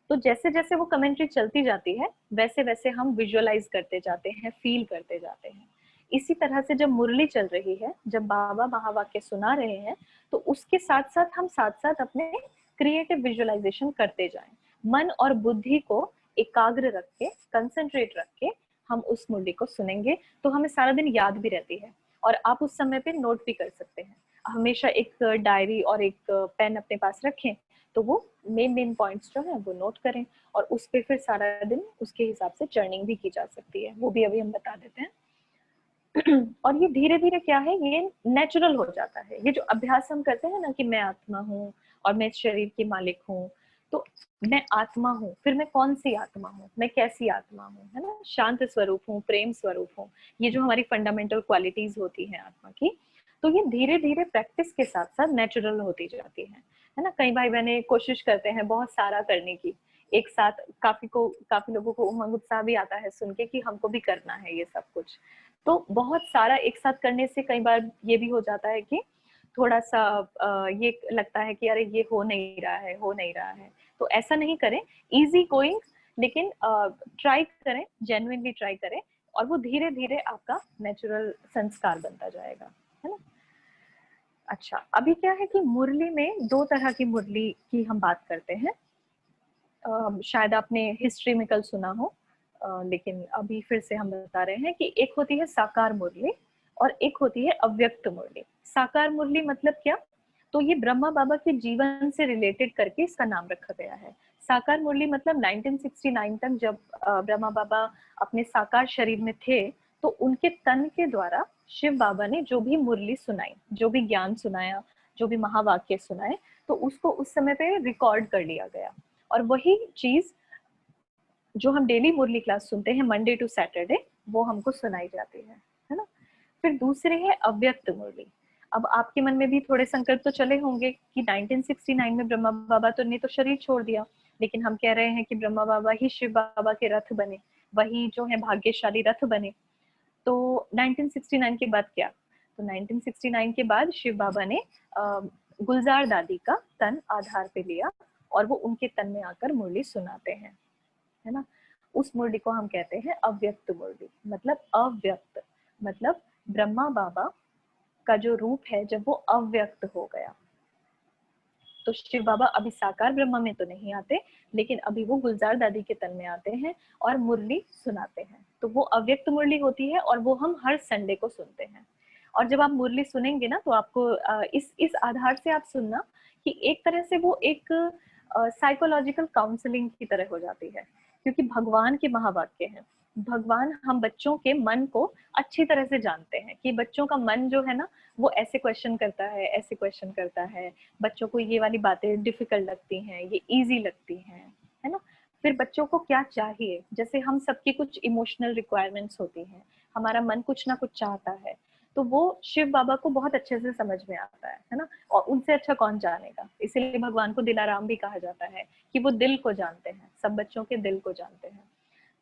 तो जैसे जैसे वो कमेंट्री चलती जाती है, वैसे वैसे हम विजुअलाइज करते जाते हैं, फील करते जाते हैं। इसी तरह से जब मुरली चल रही है, जब बाबा महावाक्य सुना रहे हैं, तो उसके साथ साथ हम साथ साथ अपने क्रिएटिव विजुअलाइजेशन करते जाएं। मन और बुद्धि को एकाग्र रख के, कंसंट्रेट रख के हम उस मुरली को सुनेंगे, तो हमें सारा दिन याद भी रहती है। और आप उस समय पे नोट भी कर सकते हैं। हमेशा एक डायरी और एक पेन अपने पास रखें, तो वो मेन पॉइंट्स जो है वो नोट करें, और उस पे फिर सारा दिन उसके हिसाब से जर्निंग भी की जा सकती है, वो भी अभी हम बता देते हैं। और ये धीरे धीरे क्या है, ये नेचुरल हो जाता है। ये जो अभ्यास हम करते हैं ना कि मैं आत्मा हूँ और मैं इस शरीर की मालिक हूँ, तो मैं आत्मा हूँ, फिर मैं कौन सी आत्मा हूँ, मैं कैसी आत्मा हूँ, है ना, शांत स्वरूप हूँ, प्रेम स्वरूप हूँ, ये जो हमारी फंडामेंटल क्वालिटीज होती हैं आत्मा की, तो ये धीरे धीरे प्रैक्टिस के साथ साथ नेचुरल होती जाती है ना। कई भाई बहने कोशिश करते हैं बहुत सारा करने की एक साथ, काफी लोगों को उमंग उत्साह भी आता है सुन के कि हमको भी करना है ये सब कुछ। तो बहुत सारा एक साथ करने से कई बार ये भी हो जाता है कि थोड़ा सा ये लगता है कि अरे ये हो नहीं रहा है, हो नहीं रहा है। तो ऐसा नहीं करें, इजी गोइंग, लेकिन ट्राई करें, जेन्युइनली ट्राई करें, और वो धीरे धीरे आपका नेचुरल संस्कार बनता जाएगा, है ना। अच्छा, अभी क्या है कि मुरली में दो तरह की मुरली की हम बात करते हैं। शायद आपने हिस्ट्री में कल सुना हो, लेकिन अभी फिर से हम बता रहे हैं कि एक होती है साकार मुरली और एक होती है अव्यक्त मुरली। साकार मुरली मतलब क्या? तो ये ब्रह्मा बाबा के जीवन से रिलेटेड करके इसका नाम रखा गया है। साकार मुरली मतलब 1969 तक जब ब्रह्मा बाबा अपने साकार शरीर में थे, तो उनके तन के द्वारा शिव बाबा ने जो भी मुरली सुनाई, जो भी ज्ञान सुनाया, जो भी महावाक्य सुनाए, तो उसको उस समय पे रिकॉर्ड कर लिया गया। और वही चीज जो हम डेली मुरली क्लास सुनते हैं मंडे टू सैटरडे, वो हमको सुनाई जाती है ना। फिर दूसरे है अव्यक्त मुरली। अब आपके मन में भी थोड़े संकल्प तो चले होंगे कि 1969 में ब्रह्मा बाबा तो ने तो शरीर छोड़ दिया, लेकिन हम कह रहे हैं कि ब्रह्मा बाबा ही शिव बाबा के रथ बने, वही जो है भाग्यशाली रथ बने। तो 1969 के बाद क्या? तो 1969 के बाद शिव बाबा ने गुलजार दादी का तन आधार पे लिया और वो उनके तन में आकर मुरली सुनाते हैं, है ना। उस मुरली को हम कहते हैं अव्यक्त मुरली, मतलब अव्यक्त। मतलब ब्रह्मा बाबा का जो रूप है जब वो अव्यक्त हो गया, तो शिव बाबा अभी साकार ब्रह्मा में तो नहीं आते, लेकिन अभी वो गुलजार दादी के तन में आते हैं और मुरली सुनाते हैं। तो वो अव्यक्त मुरली होती है और वो हम हर संडे को सुनते हैं। और जब आप मुरली सुनेंगे ना, तो आपको इस आधार से आप सुनना कि एक तरह से वो एक साइकोलॉजिकल काउंसलिंग की तरह हो जाती है, क्योंकि भगवान के महावाक्य हैं। भगवान हम बच्चों के मन को अच्छी तरह से जानते हैं कि बच्चों का मन जो है ना, वो ऐसे क्वेश्चन करता है, ऐसे क्वेश्चन करता है, बच्चों को ये वाली बातें डिफिकल्ट लगती हैं, ये इजी लगती हैं, है ना। फिर बच्चों को क्या चाहिए, जैसे हम सबकी कुछ इमोशनल रिक्वायरमेंट्स होती हैं, हमारा मन कुछ ना कुछ चाहता है, तो वो शिव बाबा को बहुत अच्छे से समझ में आता है ना। और उनसे अच्छा कौन जानेगा, इसीलिए भगवान को दिलाराम भी कहा जाता है कि वो दिल को जानते हैं, सब बच्चों के दिल को जानते हैं।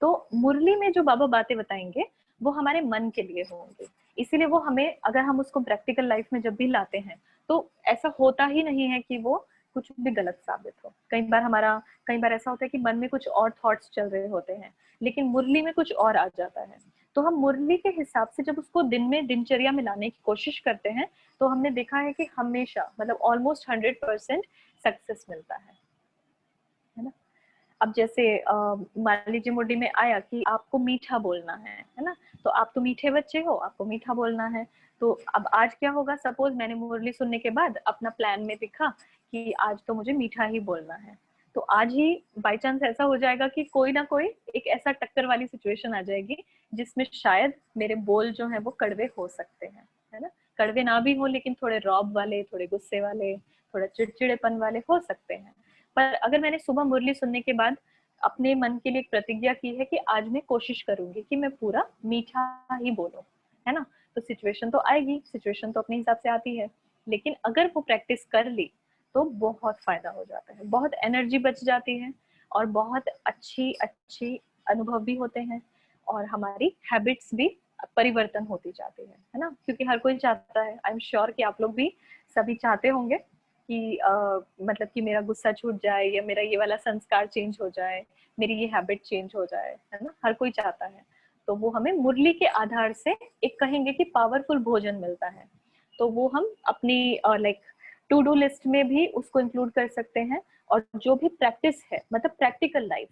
तो मुरली में जो बाबा बातें बताएंगे वो हमारे मन के लिए होंगे, इसीलिए वो हमें, अगर हम उसको प्रैक्टिकल लाइफ में जब भी लाते हैं, तो ऐसा होता ही नहीं है कि वो कुछ भी गलत साबित हो। कई बार ऐसा होता है कि मन में कुछ और थॉट्स चल रहे होते हैं, लेकिन मुरली में कुछ और आ जाता है। तो हम मुरली के हिसाब से जब उसको दिन में दिनचर्या में लाने की कोशिश करते हैं, तो हमने देखा है कि हमेशा, मतलब ऑलमोस्ट 100% सक्सेस मिलता है ना। अब जैसे मान लीजिए मुरली में आया कि आपको मीठा बोलना है ना, तो आप तो मीठे बच्चे हो, आपको मीठा बोलना है। तो अब आज क्या होगा, सपोज मैंने मुरली सुनने के बाद अपना प्लान में लिखा कि आज तो मुझे मीठा ही बोलना है, तो आज ही बाई चांस ऐसा हो जाएगा कि कोई ना कोई एक ऐसा टक्कर वाली सिचुएशन आ जाएगी जिसमें शायद मेरे बोल जो है वो कड़वे हो सकते हैं, है ना। कड़वे ना भी हो, लेकिन थोड़े रौब वाले, थोड़े गुस्से वाले, थोड़ा चिड़चिड़ेपन वाले हो सकते हैं। पर अगर मैंने सुबह मुरली सुनने के बाद अपने मन के लिए एक प्रतिज्ञा की है कि आज मैं कोशिश करूंगी कि मैं पूरा मीठा ही बोलूं, है ना, तो सिचुएशन तो आएगी, सिचुएशन तो अपने हिसाब से आती है, लेकिन अगर वो प्रैक्टिस कर ली तो बहुत फायदा हो जाता है, बहुत एनर्जी बच जाती है और बहुत अच्छी अच्छी अनुभव भी होते हैं और हमारी हैबिट्स भी परिवर्तन होती जाती है ना। क्योंकि हर कोई चाहता है, आई एम श्योर कि आप लोग भी सभी चाहते होंगे कि मतलब कि मेरा गुस्सा छूट जाए या मेरा ये वाला संस्कार चेंज हो जाए, मेरी ये हैबिट चेंज हो जाए, है ना, हर कोई चाहता है। तो वो हमें मुरली के आधार से एक कहेंगे कि पावरफुल भोजन मिलता है, तो वो हम अपनी लाइक टू डू लिस्ट में भी उसको इंक्लूड कर सकते हैं। और जो भी प्रैक्टिस है, मतलब प्रैक्टिकल लाइफ,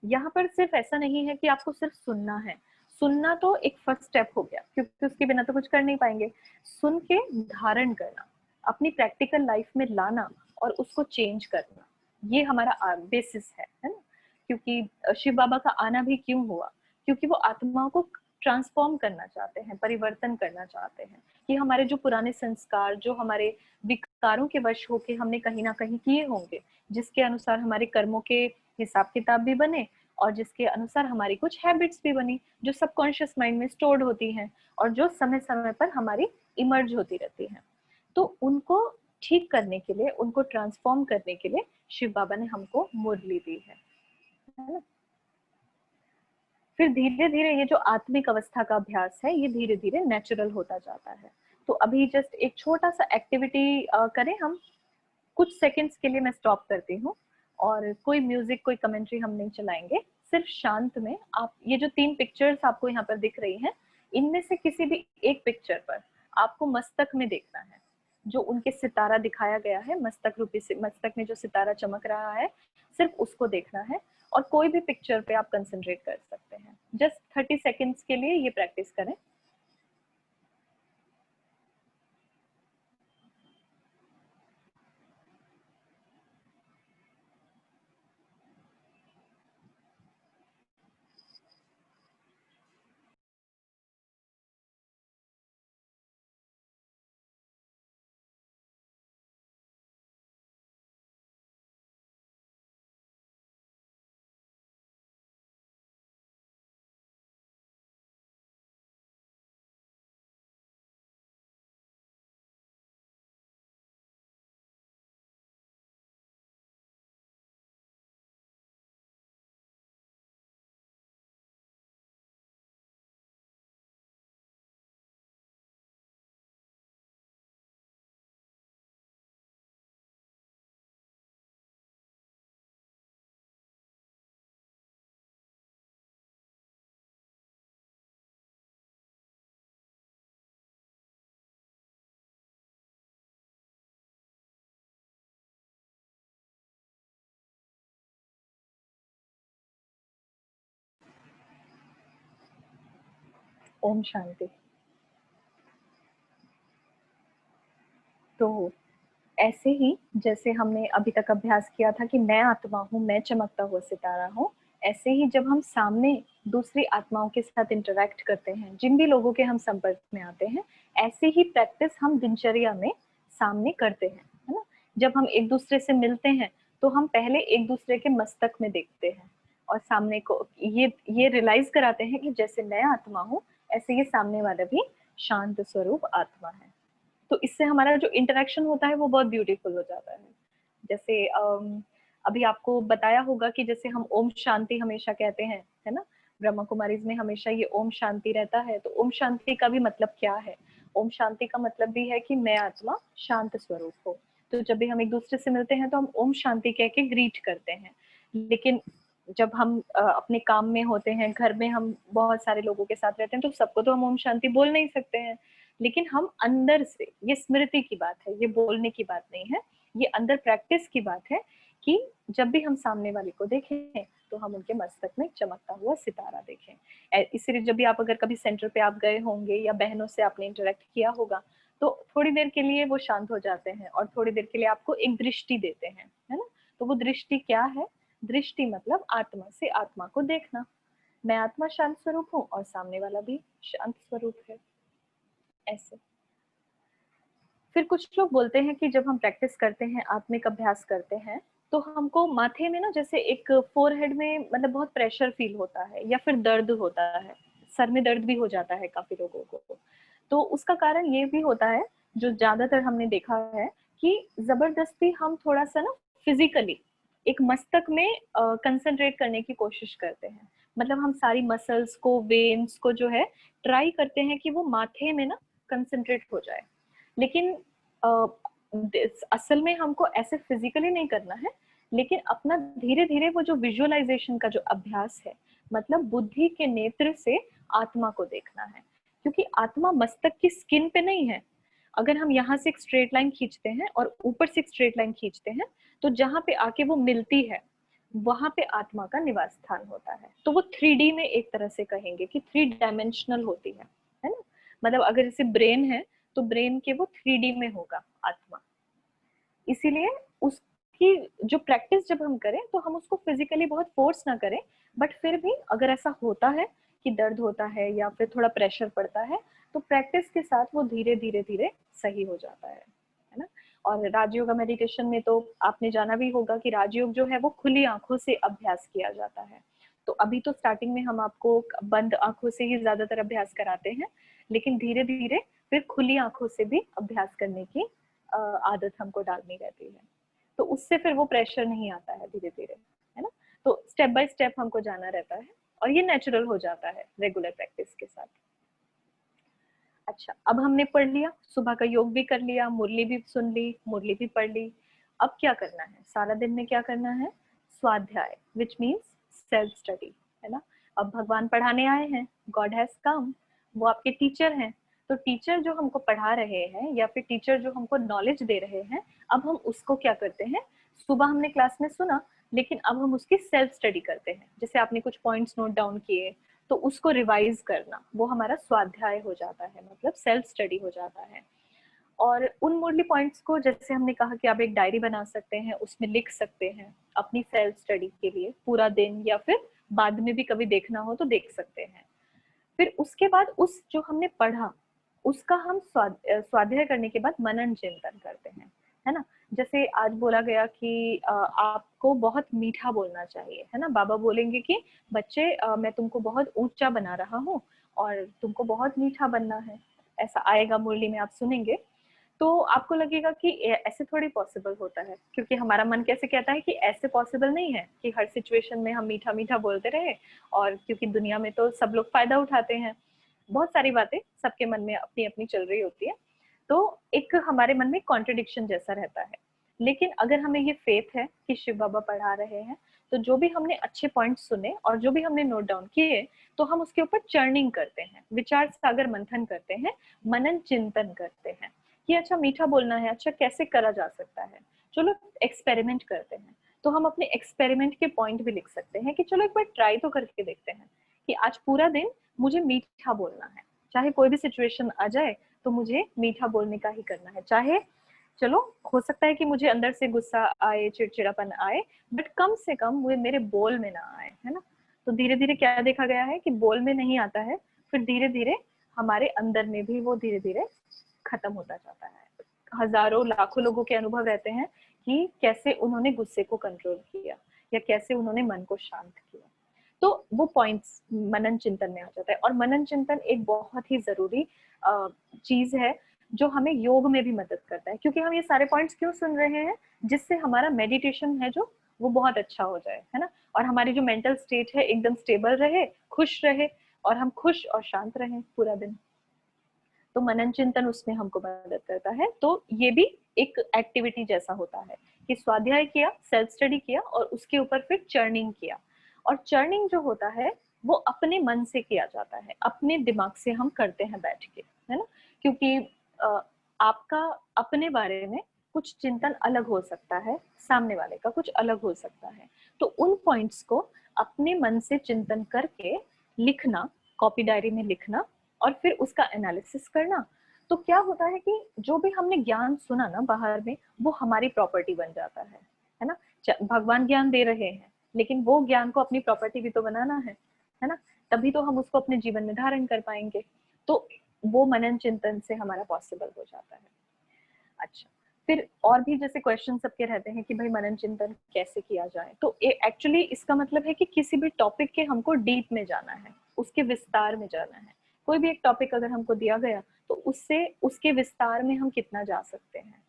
यहाँ पर सिर्फ ऐसा नहीं है कि आपको सिर्फ सुनना है। सुनना तो एक फर्स्ट स्टेप हो गया, क्योंकि उसके बिना तो कुछ कर नहीं पाएंगे। सुन के धारण करना, अपनी प्रैक्टिकल लाइफ में लाना और उसको चेंज करना, ये हमारा बेसिस है ना। क्योंकि शिव बाबा का आना भी क्यों हुआ, क्योंकि वो आत्माओं को ट्रांसफॉर्म करना चाहते हैं, परिवर्तन करना चाहते हैं कि हमारे जो पुराने संस्कार, जो हमारे विकारों के वश होके हमने कहीं ना कहीं किए होंगे, जिसके अनुसार हमारे कर्मों के हिसाब किताब भी बने और जिसके अनुसार हमारी कुछ हैबिट्स भी बनी, जो सबकॉन्शियस माइंड में स्टोर्ड होती हैं और जो समय समय पर हमारी इमर्ज होती रहती हैं, तो उनको ठीक करने के लिए, उनको ट्रांसफॉर्म करने के लिए शिव बाबा ने हमको मुरली दी है ना। फिर धीरे धीरे ये जो आत्मिक अवस्था का अभ्यास है, ये धीरे धीरे नेचुरल होता जाता है। तो अभी जस्ट एक छोटा सा एक्टिविटी करें हम, कुछ सेकंड्स के लिए मैं स्टॉप करती हूँ और कोई म्यूजिक, कोई कमेंट्री हम नहीं चलाएंगे, सिर्फ शांत में आप ये जो 3 पिक्चर्स आपको यहाँ पर दिख रही हैं, इनमें से किसी भी एक पिक्चर पर आपको मस्तक में देखना है, जो उनके सितारा दिखाया गया है, मस्तक रूपी से, मस्तक में जो सितारा चमक रहा है, सिर्फ उसको देखना है। और कोई भी पिक्चर पे आप कंसंट्रेट कर सकते हैं। जस्ट 30 सेकेंड्स के लिए ये प्रैक्टिस करें। ओम शांति। तो ऐसे ही जैसे हमने अभी तक अभ्यास किया था कि मैं आत्मा हूँ, मैं चमकता हुआ सितारा हूँ, ऐसे ही जब हम सामने दूसरी आत्माओं के साथ इंटरेक्ट करते हैं, जिन भी लोगों के हम संपर्क में आते हैं, ऐसे ही प्रैक्टिस हम दिनचर्या में सामने करते हैं, है ना। जब हम एक दूसरे से मिलते हैं तो हम पहले एक दूसरे के मस्तक में देखते हैं और सामने को ये रियलाइज कराते हैं कि जैसे मैं आत्मा हूँ, ऐसे ये सामने वाला भी शांत स्वरूप आत्मा है। तो इससे हमारा जो इंटरेक्शन होता है वो बहुत ब्यूटीफुल हो जाता है। जैसे अभी आपको बताया होगा कि जैसे हम ओम शांति हमेशा कहते हैं, है ना, ब्रह्मा कुमारीज में हमेशा ये ओम शांति रहता है। तो ओम शांति का भी मतलब क्या है? ओम शांति का मतलब भी है कि मैं आत्मा शांत स्वरूप हो। तो जब भी हम एक दूसरे से मिलते हैं तो हम ओम शांति कह के ग्रीट करते हैं। लेकिन जब हम अपने काम में होते हैं, घर में हम बहुत सारे लोगों के साथ रहते हैं, तो सबको तो हम ओम शांति बोल नहीं सकते हैं। लेकिन हम अंदर से, ये स्मृति की बात है, ये बोलने की बात नहीं है, ये अंदर प्रैक्टिस की बात है कि जब भी हम सामने वाले को देखें तो हम उनके मस्तक में चमकता हुआ सितारा देखें। इसीलिए जब भी आप अगर कभी सेंटर पे आप गए होंगे या बहनों से आपने इंटरेक्ट किया होगा, तो थोड़ी देर के लिए वो शांत हो जाते हैं और थोड़ी देर के लिए आपको एक दृष्टि देते हैं, है ना। तो वो दृष्टि क्या है? दृष्टि मतलब आत्मा से आत्मा को देखना। मैं आत्मा शांत स्वरूप हूँ और सामने वाला भी शांत स्वरूप है, ऐसे। फिर कुछ लोग बोलते हैं कि जब हम प्रैक्टिस करते हैं, आत्मिक अभ्यास करते हैं, तो हमको माथे में ना जैसे एक फोरहेड में मतलब बहुत प्रेशर फील होता है या फिर दर्द होता है, सर में दर्द भी हो जाता है काफी लोगों को। तो उसका कारण ये भी होता है, जो ज्यादातर हमने देखा है, कि जबरदस्ती हम थोड़ा सा ना फिजिकली एक मस्तक में कंसंट्रेट करने की कोशिश करते हैं। मतलब हम सारी मसल्स को, वेन्स को जो है ट्राई करते हैं कि वो माथे में ना कंसंट्रेट हो जाए। लेकिन असल में हमको ऐसे फिजिकली नहीं करना है, लेकिन अपना धीरे धीरे वो जो विजुअलाइजेशन का जो अभ्यास है, मतलब बुद्धि के नेत्र से आत्मा को देखना है। क्योंकि आत्मा मस्तक की स्किन पे नहीं है। अगर हम यहाँ से एक स्ट्रेट लाइन खींचते हैं और ऊपर से एक स्ट्रेट लाइन खींचते हैं, तो जहां पे आके वो मिलती है, वहां पे आत्मा का निवास स्थान होता है। तो वो 3D में एक तरह से कहेंगे कि 3 डायमेंशनल होती है ना। मतलब अगर जैसे ब्रेन है, तो ब्रेन के वो 3D में होगा आत्मा। इसीलिए उसकी जो प्रैक्टिस जब हम करें, तो हम उसको फिजिकली बहुत फोर्स ना करें, बट फिर भी अगर ऐसा होता है कि दर्द होता है या फिर थोड़ा प्रेशर पड़ता है, तो प्रैक्टिस के साथ वो धीरे धीरे धीरे सही हो जाता है ना। और राजयोग मेडिटेशन में तो आपने जाना भी होगा कि राजयोग जो है वो खुली आंखों से अभ्यास किया जाता है। तो अभी तो स्टार्टिंग में हम आपको बंद आंखों से ही ज्यादातर अभ्यास कराते हैं, लेकिन धीरे धीरे फिर खुली आंखों से भी अभ्यास करने की आदत हमको डालनी रहती है। तो उससे फिर वो प्रेशर नहीं आता है धीरे धीरे, है ना। तो स्टेप बाय स्टेप हमको जाना रहता है और ये नेचुरल हो जाता है रेगुलर प्रैक्टिस के साथ। अच्छा, अब हमने पढ़ लिया, सुबह का योग भी कर लिया, मुरली भी सुन ली, मुरली भी पढ़ ली। अब क्या करना है? सारा दिन में क्या करना है? स्वाध्याय, विच मीन्स सेल्फ स्टडी, है ना। अब भगवान पढ़ाने आए हैं, गॉड हैज कम, वो आपके टीचर हैं। तो टीचर जो हमको पढ़ा रहे हैं या फिर टीचर जो हमको नॉलेज दे रहे हैं, अब हम उसको क्या करते हैं? सुबह हमने क्लास में सुना, लेकिन अब हम उसकी सेल्फ स्टडी करते हैं। जैसे आपने कुछ पॉइंट्स नोट डाउन किए, तो उसको रिवाइज करना, वो हमारा स्वाध्याय हो जाता है, मतलब सेल्फ स्टडी हो जाता है। और उन मुरली पॉइंट्स को, जैसे हमने कहा कि आप एक डायरी बना सकते हैं, उसमें लिख सकते हैं अपनी सेल्फ स्टडी के लिए पूरा दिन, या फिर बाद में भी कभी देखना हो तो देख सकते हैं। फिर उसके बाद उस जो हमने पढ़ा, उसका हम स्वाध्याय करने के बाद मनन चिंतन करते हैं, है ना। जैसे आज बोला गया कि आपको बहुत मीठा बोलना चाहिए, है ना। बाबा बोलेंगे कि बच्चे, मैं तुमको बहुत ऊंचा बना रहा हूँ और तुमको बहुत मीठा बनना है। ऐसा आएगा मुरली में, आप सुनेंगे तो आपको लगेगा कि ऐसे थोड़ी पॉसिबल होता है, क्योंकि हमारा मन कैसे कहता है कि ऐसे पॉसिबल नहीं है कि हर सिचुएशन में हम मीठा मीठा बोलते रहे। और क्योंकि दुनिया में तो सब लोग फायदा उठाते हैं, बहुत सारी बातें सबके मन में अपनी अपनी चल रही होती है, तो एक हमारे मन में कॉन्ट्रडिक्शन जैसा रहता है। लेकिन अगर हमें ये फेथ है कि शिव बाबा पढ़ा रहे हैं, तो जो भी हमने अच्छे पॉइंट सुने और जो भी हमने नोट डाउन किए, तो हम उसके ऊपर चर्निंग करते हैं, विचार सागर मंथन करते हैं, मनन चिंतन करते हैं कि अच्छा मीठा बोलना है, अच्छा कैसे करा जा सकता है, चलो एक्सपेरिमेंट करते हैं। तो हम अपने एक्सपेरिमेंट के पॉइंट भी लिख सकते हैं कि चलो एक बार ट्राई तो करके देखते हैं कि आज पूरा दिन मुझे मीठा बोलना है। चाहे कोई भी सिचुएशन आ जाए तो मुझे मीठा बोलने का ही करना है। चाहे चलो हो सकता है कि मुझे अंदर से गुस्सा आए, चिड़चिड़ापन आए, बट कम से कम वो मेरे बोल में ना आए, है ना। तो धीरे धीरे क्या देखा गया है कि बोल में नहीं आता है, फिर धीरे धीरे हमारे अंदर में भी वो धीरे धीरे खत्म होता जाता है। हजारों लाखों लोगों के अनुभव रहते हैं कि कैसे उन्होंने गुस्से को कंट्रोल किया या कैसे उन्होंने मन को शांत किया। तो वो पॉइंट्स मनन चिंतन में आ जाता है। और मनन चिंतन एक बहुत ही जरूरी चीज है जो हमें योग में भी मदद करता है, क्योंकि हम ये सारे पॉइंट्स क्यों सुन रहे हैं, जिससे हमारा मेडिटेशन है जो वो बहुत अच्छा हो जाए, है ना। और हमारी जो मेंटल स्टेट है एकदम स्टेबल रहे, खुश रहे, और हम खुश और शांत रहें पूरा दिन। तो मनन चिंतन उसमें हमको मदद करता है। तो ये भी एक एक्टिविटी जैसा होता है कि स्वाध्याय किया, सेल्फ स्टडी किया, और उसके ऊपर फिर चर्निंग किया। और चर्निंग जो होता है वो अपने मन से किया जाता है, अपने दिमाग से हम करते हैं बैठ के, है ना। क्योंकि आपका अपने बारे में कुछ चिंतन अलग हो सकता है, सामने वाले का कुछ अलग हो सकता है। तो उन पॉइंट्स को अपने मन से चिंतन करके लिखना, कॉपी डायरी में लिखना, और फिर उसका एनालिसिस करना। तो क्या होता है कि जो भी हमने ज्ञान सुना ना बाहर में, वो हमारी प्रॉपर्टी बन जाता है ना। भगवान ज्ञान दे रहे हैं, लेकिन वो ज्ञान को अपनी प्रॉपर्टी भी तो बनाना है ना। तभी तो हम उसको अपने जीवन में धारण कर पाएंगे। तो वो मनन चिंतन से हमारा पॉसिबल हो जाता है। अच्छा, फिर और भी जैसे क्वेश्चन सबके रहते हैं कि भाई मनन चिंतन कैसे किया जाए। तो एक्चुअली इसका मतलब है कि किसी भी टॉपिक के हमको डीप में जाना है, उसके विस्तार में जाना है। कोई भी एक टॉपिक अगर हमको दिया गया तो उससे उसके विस्तार में हम कितना जा सकते हैं,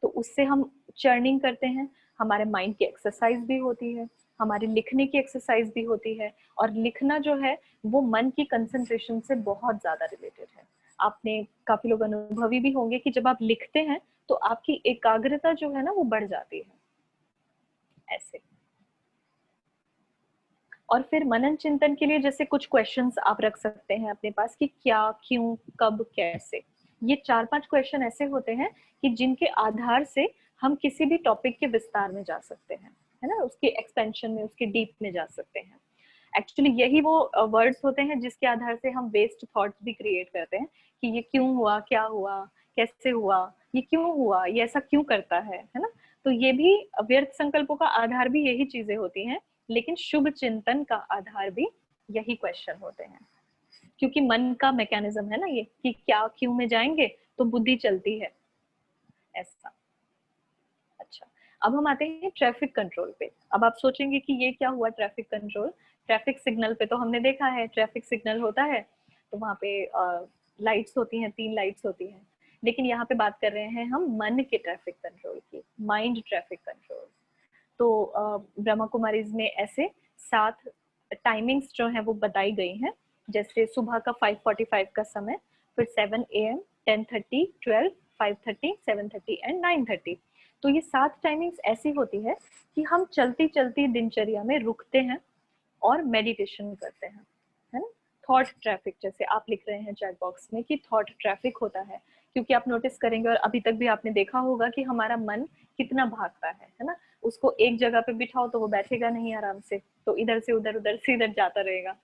तो उससे हम चर्निंग करते हैं। हमारे माइंड की एक्सरसाइज भी होती है, हमारे लिखने की एक्सरसाइज भी होती है। और लिखना जो है वो मन की कंसंट्रेशन से बहुत ज्यादा रिलेटेड है। आपने काफी लोग अनुभवी भी होंगे कि जब आप लिखते हैं तो आपकी एकाग्रता जो है ना वो बढ़ जाती है ऐसे। और फिर मनन चिंतन के लिए जैसे कुछ क्वेश्चंस आप रख सकते हैं अपने पास कि क्या, क्यों, कब, कैसे। ये 4-5 क्वेश्चन ऐसे होते हैं कि जिनके आधार से हम किसी भी टॉपिक के विस्तार में जा सकते हैं, है ना, उसके एक्सपेंशन में, उसके डीप में जा सकते हैं। एक्चुअली यही वो वर्ड्स होते हैं जिसके आधार से हम वेस्ट थॉट्स भी क्रिएट करते हैं कि ये क्यों हुआ, क्या हुआ, कैसे हुआ, ये क्यों हुआ, ये ऐसा क्यों करता है ना। तो ये भी व्यर्थ संकल्पों का आधार भी यही चीजें होती हैं, लेकिन शुभ चिंतन का आधार भी यही क्वेश्चन होते हैं। क्योंकि मन का मैकेनिज्म है ना ये कि क्या, क्यों में जाएंगे तो बुद्धि चलती है ऐसा। अच्छा, अब हम आते हैं ट्रैफिक कंट्रोल पे। अब आप सोचेंगे कि ये क्या हुआ ट्रैफिक कंट्रोल। ट्रैफिक सिग्नल पे तो हमने देखा है, ट्रैफिक सिग्नल होता है तो वहां पे लाइट्स होती हैं, 3 लाइट्स होती हैं। लेकिन यहाँ पे बात कर रहे हैं हम मन के ट्रैफिक कंट्रोल की, माइंड ट्रैफिक कंट्रोल। तो ब्रह्मा कुमारीज में ऐसे 7 टाइमिंग्स जो है वो बताई गई हैं। जैसे सुबह का 5:45 का समय, फिर 7 AM, 10:30, 12, 5:30, 7:30 एंड 9:30। तो ये 7 टाइमिंग्स ऐसी होती है कि हम चलती चलती दिनचर्या में रुकते हैं और मेडिटेशन करते हैं, है ना। थॉट ट्रैफिक, जैसे आप लिख रहे हैं चैट बॉक्स में कि थॉट ट्रैफिक होता है, क्योंकि आप नोटिस करेंगे और अभी तक भी आपने देखा होगा कि हमारा मन कितना भागता है ना। उसको एक जगह पे बिठाओ तो वो बैठेगा नहीं आराम से, तो इधर से उधर, उधर से इधर जाता रहेगा।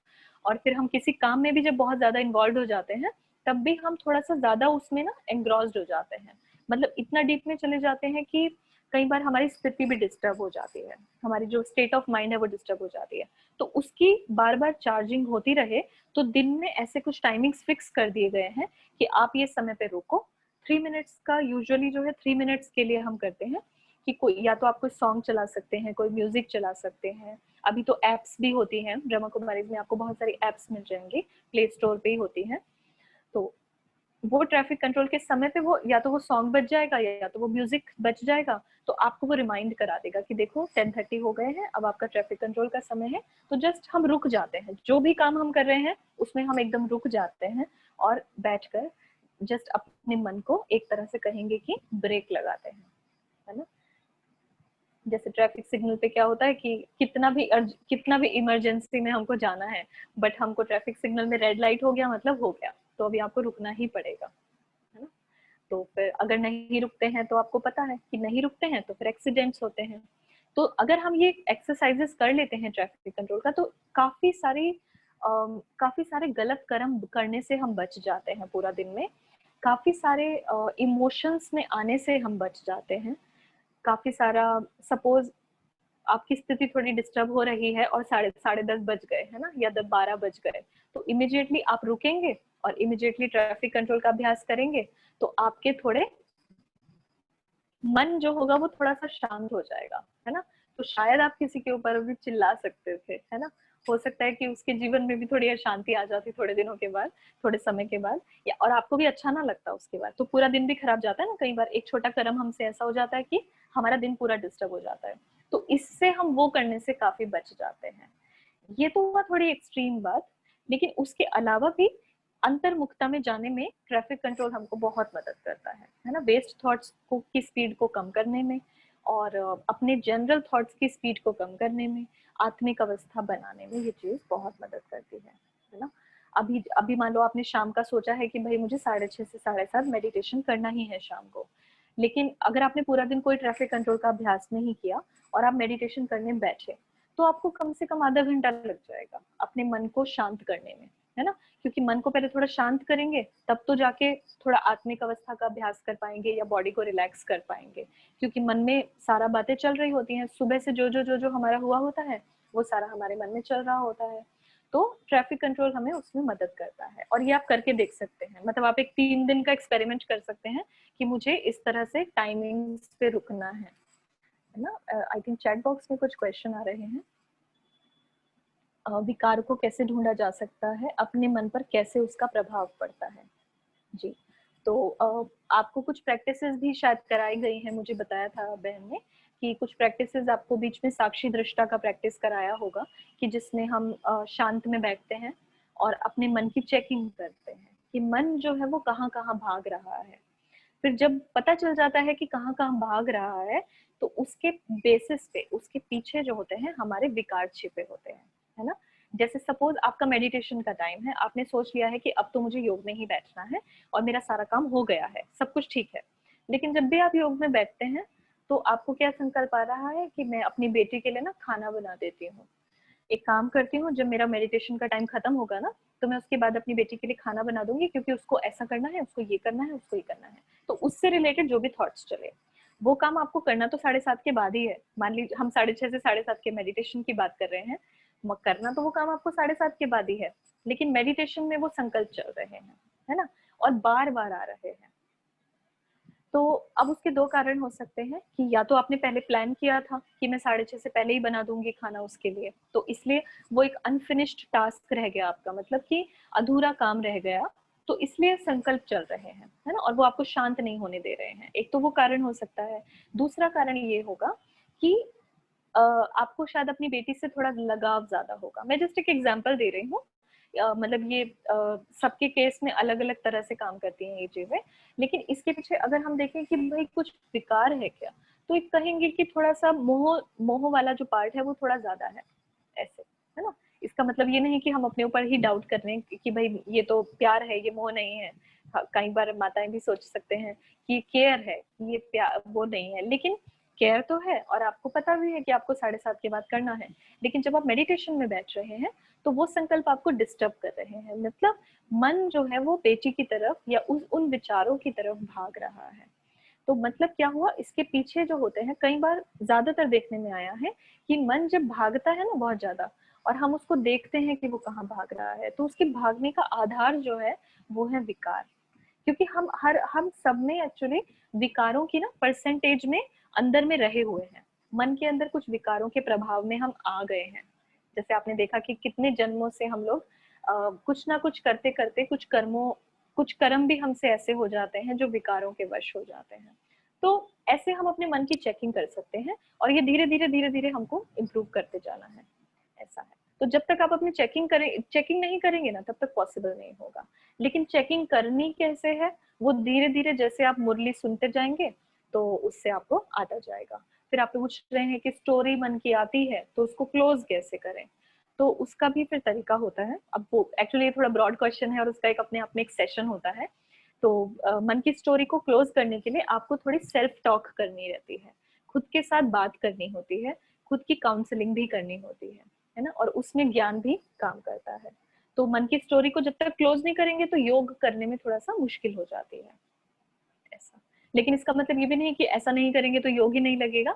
और फिर हम किसी काम में भी जब बहुत ज्यादा इन्वॉल्व हो जाते हैं तब भी हम थोड़ा सा ज्यादा उसमें ना एंग्रॉस्ड हो जाते हैं, मतलब इतना डीप में चले जाते हैं कि कई बार हमारी स्थिति भी डिस्टर्ब हो जाती है, हमारी जो स्टेट ऑफ माइंड है वो डिस्टर्ब हो जाती है। तो उसकी बार बार चार्जिंग होती रहे तो दिन में ऐसे कुछ टाइमिंग्स फिक्स कर दिए गए हैं कि आप ये समय पे रुको। 3 मिनट्स का यूजुअली जो है 3 मिनट्स के लिए हम करते हैं कि कोई या तो आप कोई सॉन्ग चला सकते हैं, कोई म्यूजिक चला सकते हैं। अभी तो एप्स भी होती हैं, ब्रह्मा कुमारीज में आपको बहुत सारी एप्स मिल जाएंगी, प्ले स्टोर पे ही होती हैं। तो वो ट्रैफिक कंट्रोल के समय पे वो या तो वो सॉन्ग बज जाएगा या तो वो म्यूजिक बज जाएगा, तो आपको वो रिमाइंड करा देगा कि देखो 10:30 हो गए हैं, अब आपका ट्रैफिक कंट्रोल का समय है। तो जस्ट हम रुक जाते हैं, जो भी काम हम कर रहे हैं उसमें हम एकदम रुक जाते हैं और बैठकर जस्ट अपने मन को एक तरह से कहेंगे कि ब्रेक लगाते हैं, है ना। जैसे ट्रैफिक सिग्नल पे क्या होता है कि कितना भी इमरजेंसी में हमको जाना है, बट हमको ट्रैफिक सिग्नल में रेड लाइट हो गया मतलब हो गया, तो अभी आपको रुकना ही पड़ेगा, है ना। तो फिर अगर नहीं रुकते हैं तो आपको पता है कि नहीं रुकते हैं तो फिर एक्सीडेंट्स होते हैं। तो अगर हम ये एक्सरसाइजेस कर लेते हैं ट्रैफिक कंट्रोल का, तो काफी सारी काफी सारे गलत कर्म करने से हम बच जाते हैं पूरा दिन में, काफी सारे इमोशंस में आने से हम बच जाते हैं, काफी सारा, सपोज आपकी स्थिति थोड़ी डिस्टर्ब हो रही है और साढ़े साढ़े 10 बज गए है ना, या 12 बज गए, तो इमिडिएटली आप रुकेंगे और इमिडिएटली ट्रैफिक कंट्रोल का अभ्यास करेंगे, तो आपके थोड़े मन जो होगा वो थोड़ा सा शांत हो जाएगा, है ना। तो शायद आप किसी के ऊपर भी चिल्ला सकते थे, है ना। हो सकता है कि उसके जीवन में भी थोड़ी अशांति आ जाती थोड़े दिनों के बाद, थोड़े समय के बाद, या और आपको भी अच्छा ना लगता उसके बाद, तो पूरा दिन भी खराब जाता है ना। कई बार एक छोटा कर्म हमसे ऐसा हो जाता है कि हमारा दिन पूरा डिस्टर्ब हो जाता है, तो इससे हम वो करने से काफी बच जाते हैं। ये तो हुआ थोड़ी एक्सट्रीम बात, लेकिन उसके अलावा भी अंतर्मुखता में जाने में ट्रैफिक कंट्रोल हमको बहुत मदद करता है ना। वेस्ट थॉट्स को की स्पीड को कम करने में, और अपने जनरल थॉट्स की स्पीड को कम करने में, आत्मिक अवस्था बनाने में ये चीज बहुत मदद करती है ना। अभी अभी मान लो आपने शाम का सोचा है कि भाई मुझे 6:30 से 7:30 मेडिटेशन करना ही है शाम को, लेकिन अगर आपने पूरा दिन कोई ट्रैफिक कंट्रोल का अभ्यास नहीं किया और आप मेडिटेशन करने बैठे, तो आपको कम से कम आधा घंटा लग जाएगा अपने मन को शांत करने में, है ना। क्योंकि मन को पहले थोड़ा शांत करेंगे, तब तो जाके थोड़ा आत्मिक अवस्था का अभ्यास कर पाएंगे या बॉडी को रिलैक्स कर पाएंगे, क्योंकि मन में सारा बातें चल रही होती हैं, सुबह से जो हमारा हुआ होता है वो सारा हमारे मन में चल रहा होता है। तो ट्रैफिक कंट्रोल हमें उसमें मदद करता है, और ये आप करके देख सकते हैं। मतलब आप एक 3 दिन का एक्सपेरिमेंट कर सकते हैं कि मुझे इस तरह से टाइमिंग्स पे रुकना है ना। आई थिंक चैट बॉक्स में कुछ क्वेश्चन आ रहे हैं। विकार को कैसे ढूंढा जा सकता है, अपने मन पर कैसे उसका प्रभाव पड़ता है। जी, तो आपको कुछ प्रैक्टिसेस भी शायद कराई गई हैं, मुझे बताया था बहन ने कि कुछ प्रैक्टिसेस आपको बीच में साक्षी दृष्टा का प्रैक्टिस कराया होगा, कि जिसमें हम शांत में बैठते हैं और अपने मन की चेकिंग करते हैं कि मन जो है वो कहाँ कहाँ भाग रहा है। फिर जब पता चल जाता है कि कहाँ कहाँ भाग रहा है, तो उसके बेसिस पे उसके पीछे जो होते हैं हमारे विकार छिपे होते हैं, है ना। जैसे सपोज आपका मेडिटेशन का टाइम है, आपने सोच लिया है कि अब तो मुझे योग में ही बैठना है और मेरा सारा काम हो गया है, सब कुछ ठीक है। लेकिन जब भी आप योग में बैठते हैं, तो आपको क्या संकल्प आ रहा है कि मैं अपनी बेटी के लिए ना खाना बना देती हूँ, एक काम करती हूँ, जब मेरा मेडिटेशन का टाइम खत्म होगा ना, तो मैं उसके बाद अपनी बेटी के लिए खाना बना दूंगी, क्योंकि उसको ऐसा करना है, उसको ये करना है, उसको ये करना है। तो उससे रिलेटेड जो भी थॉट्स चले, वो काम आपको करना तो 7:30 के बाद ही है। मान लीजिए हम 6:30 से 7:30 के मेडिटेशन की बात कर रहे हैं, करना तो वो काम आपको 7:30 के बाद ही है, लेकिन मेडिटेशन में वो संकल्प चल रहे हैं, है ना, और बार बार आ रहे हैं। तो अब उसके दो कारण हो सकते हैं कि या तो आपने पहले प्लान किया था कि मैं 6:30 से पहले ही बना दूंगी खाना उसके लिए, तो इसलिए वो एक अनफिनिश्ड टास्क रह गया आपका, मतलब कि अधूरा काम रह गया, तो इसलिए संकल्प चल रहे हैं, है ना, और वो आपको शांत नहीं होने दे रहे हैं। एक तो वो कारण हो सकता है। दूसरा कारण ये होगा कि आपको शायद अपनी बेटी से थोड़ा लगाव ज्यादा होगा। मैं जस्ट एक एग्जांपल दे रही हूँ, मतलब ये सबके केस में अलग अलग तरह से काम करती हैं ये चीजें, लेकिन इसके पीछे अगर हम देखें कि भाई कुछ विकार है क्या, तो एक कहेंगे कि थोड़ा सा मोह मोह वाला जो पार्ट है वो थोड़ा ज्यादा है, ऐसे, है ना। इसका मतलब ये नहीं कि हम अपने ऊपर ही डाउट कर रहे हैं कि भाई ये तो प्यार है, ये मोह नहीं है। कई बार माताएं भी सोच सकते हैं कि केयर है, ये प्यार वो नहीं है, लेकिन केयर तो है, और आपको पता भी है कि आपको 7:30 के बाद करना है, लेकिन जब आप मेडिटेशन में बैठ रहे हैं, तो वो संकल्प आपको डिस्टर्ब कर रहे हैं। मतलब मन जो है वो बेटी की तरफ या उन विचारों की तरफ भाग रहा है। तो मतलब क्या हुआ, इसके पीछे जो होते हैं, कई बार ज्यादातर देखने में आया है कि मन जब भागता है ना बहुत ज्यादा, और हम उसको देखते हैं कि वो कहाँ भाग रहा है, तो उसके भागने का आधार जो है वो है विकार। क्योंकि हम सब में एक्चुअली विकारों की ना परसेंटेज में अंदर में रहे हुए हैं। मन के अंदर कुछ विकारों के प्रभाव में हम आ गए हैं। जैसे आपने देखा कि कितने जन्मों से हम लोग कुछ ना कुछ करते करते कुछ कर्म भी हमसे ऐसे हो जाते हैं जो विकारों के वश हो जाते हैं। तो ऐसे हम अपने मन की चेकिंग कर सकते हैं, और ये धीरे धीरे हमको इम्प्रूव करते जाना है, ऐसा है। तो जब तक आप अपनी चेकिंग नहीं करेंगे ना, तब तक पॉसिबल नहीं होगा। लेकिन चेकिंग करनी कैसे है, वो धीरे धीरे जैसे आप मुरली सुनते जाएंगे, तो उससे आपको आता जाएगा। फिर आप पूछ रहे हैं कि स्टोरी मन की आती है तो उसको क्लोज कैसे करें, तो उसका भी फिर तरीका होता है। अब वो एक्चुअली थोड़ा ब्रॉड क्वेश्चन है, और उसका एक अपने आप में एक सेशन होता है। तो मन की स्टोरी को क्लोज करने के लिए आपको थोड़ी सेल्फ टॉक करनी रहती है, खुद के साथ बात करनी होती है, खुद की काउंसलिंग भी करनी होती है ना, और उसमें ज्ञान भी काम करता है। तो मन की स्टोरी को जब तक क्लोज नहीं करेंगे तो योग करने में थोड़ा सा मुश्किल हो जाती है ऐसा। लेकिन इसका मतलब ये भी नहीं कि ऐसा नहीं करेंगे तो योग ही नहीं लगेगा।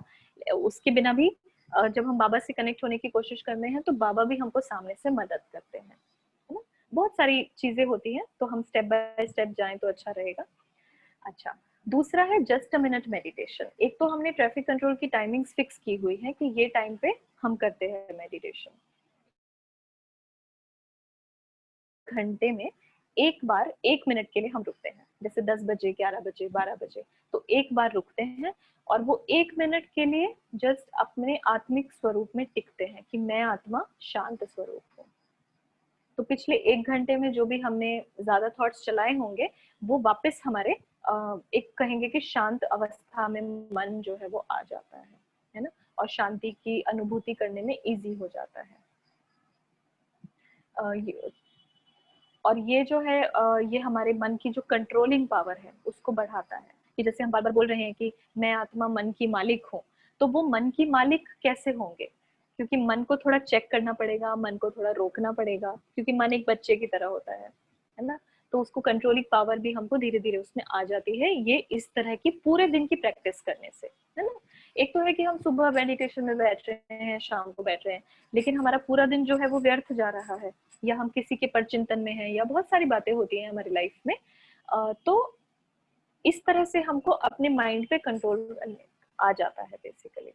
उसके बिना भी जब हम बाबा से कनेक्ट होने की कोशिश करते हैं तो बाबा भी हमको सामने से मदद करते हैं, है ना। बहुत सारी चीजें होती हैं, तो हम स्टेप बाय स्टेप जाएं तो अच्छा रहेगा। अच्छा, दूसरा है जस्ट अ मिनट मेडिटेशन। एक तो हमने ट्रैफिक कंट्रोल की टाइमिंग्स फिक्स की हुई है कि ये टाइम पे हम करते हैं मेडिटेशन। घंटे में एक बार 1 मिनट के लिए हम रुकते हैं, जैसे 10 बजे, 11 बजे, 12 बजे, तो एक बार रुकते हैं और वो 1 मिनट के लिए जस्ट अपने आत्मिक स्वरूप में टिकते हैं कि मैं आत्मा शांत स्वरूप हूँ। तो पिछले 1 घंटे में जो भी हमने ज्यादा थॉट्स चलाए होंगे वो वापस हमारे एक कहेंगे कि शांत अवस्था में मन जो है वो आ जाता है ना, और शांति की अनुभूति करने में इजी हो जाता है। और ये जो है ये हमारे मन की जो कंट्रोलिंग पावर है उसको बढ़ाता है। कि जैसे हम बार बार बोल रहे हैं कि मैं आत्मा मन की मालिक हूँ, तो वो मन की मालिक कैसे होंगे? क्योंकि मन को थोड़ा चेक करना पड़ेगा, मन को थोड़ा रोकना पड़ेगा, क्योंकि मन एक बच्चे की तरह होता है ना। तो उसको कंट्रोलिंग पावर भी हमको धीरे धीरे उसमें आ जाती है, ये इस तरह की पूरे दिन की प्रैक्टिस करने से, है ना। एक तो है कि हम सुबह मेडिटेशन में बैठ रहे हैं, शाम को बैठ रहे हैं, लेकिन हमारा पूरा दिन जो है वो व्यर्थ जा रहा है, या हम किसी के परचिंतन में हैं, या बहुत सारी बातें होती हैं हमारी लाइफ में। तो इस तरह से हमको अपने माइंड पे कंट्रोल आ जाता है बेसिकली।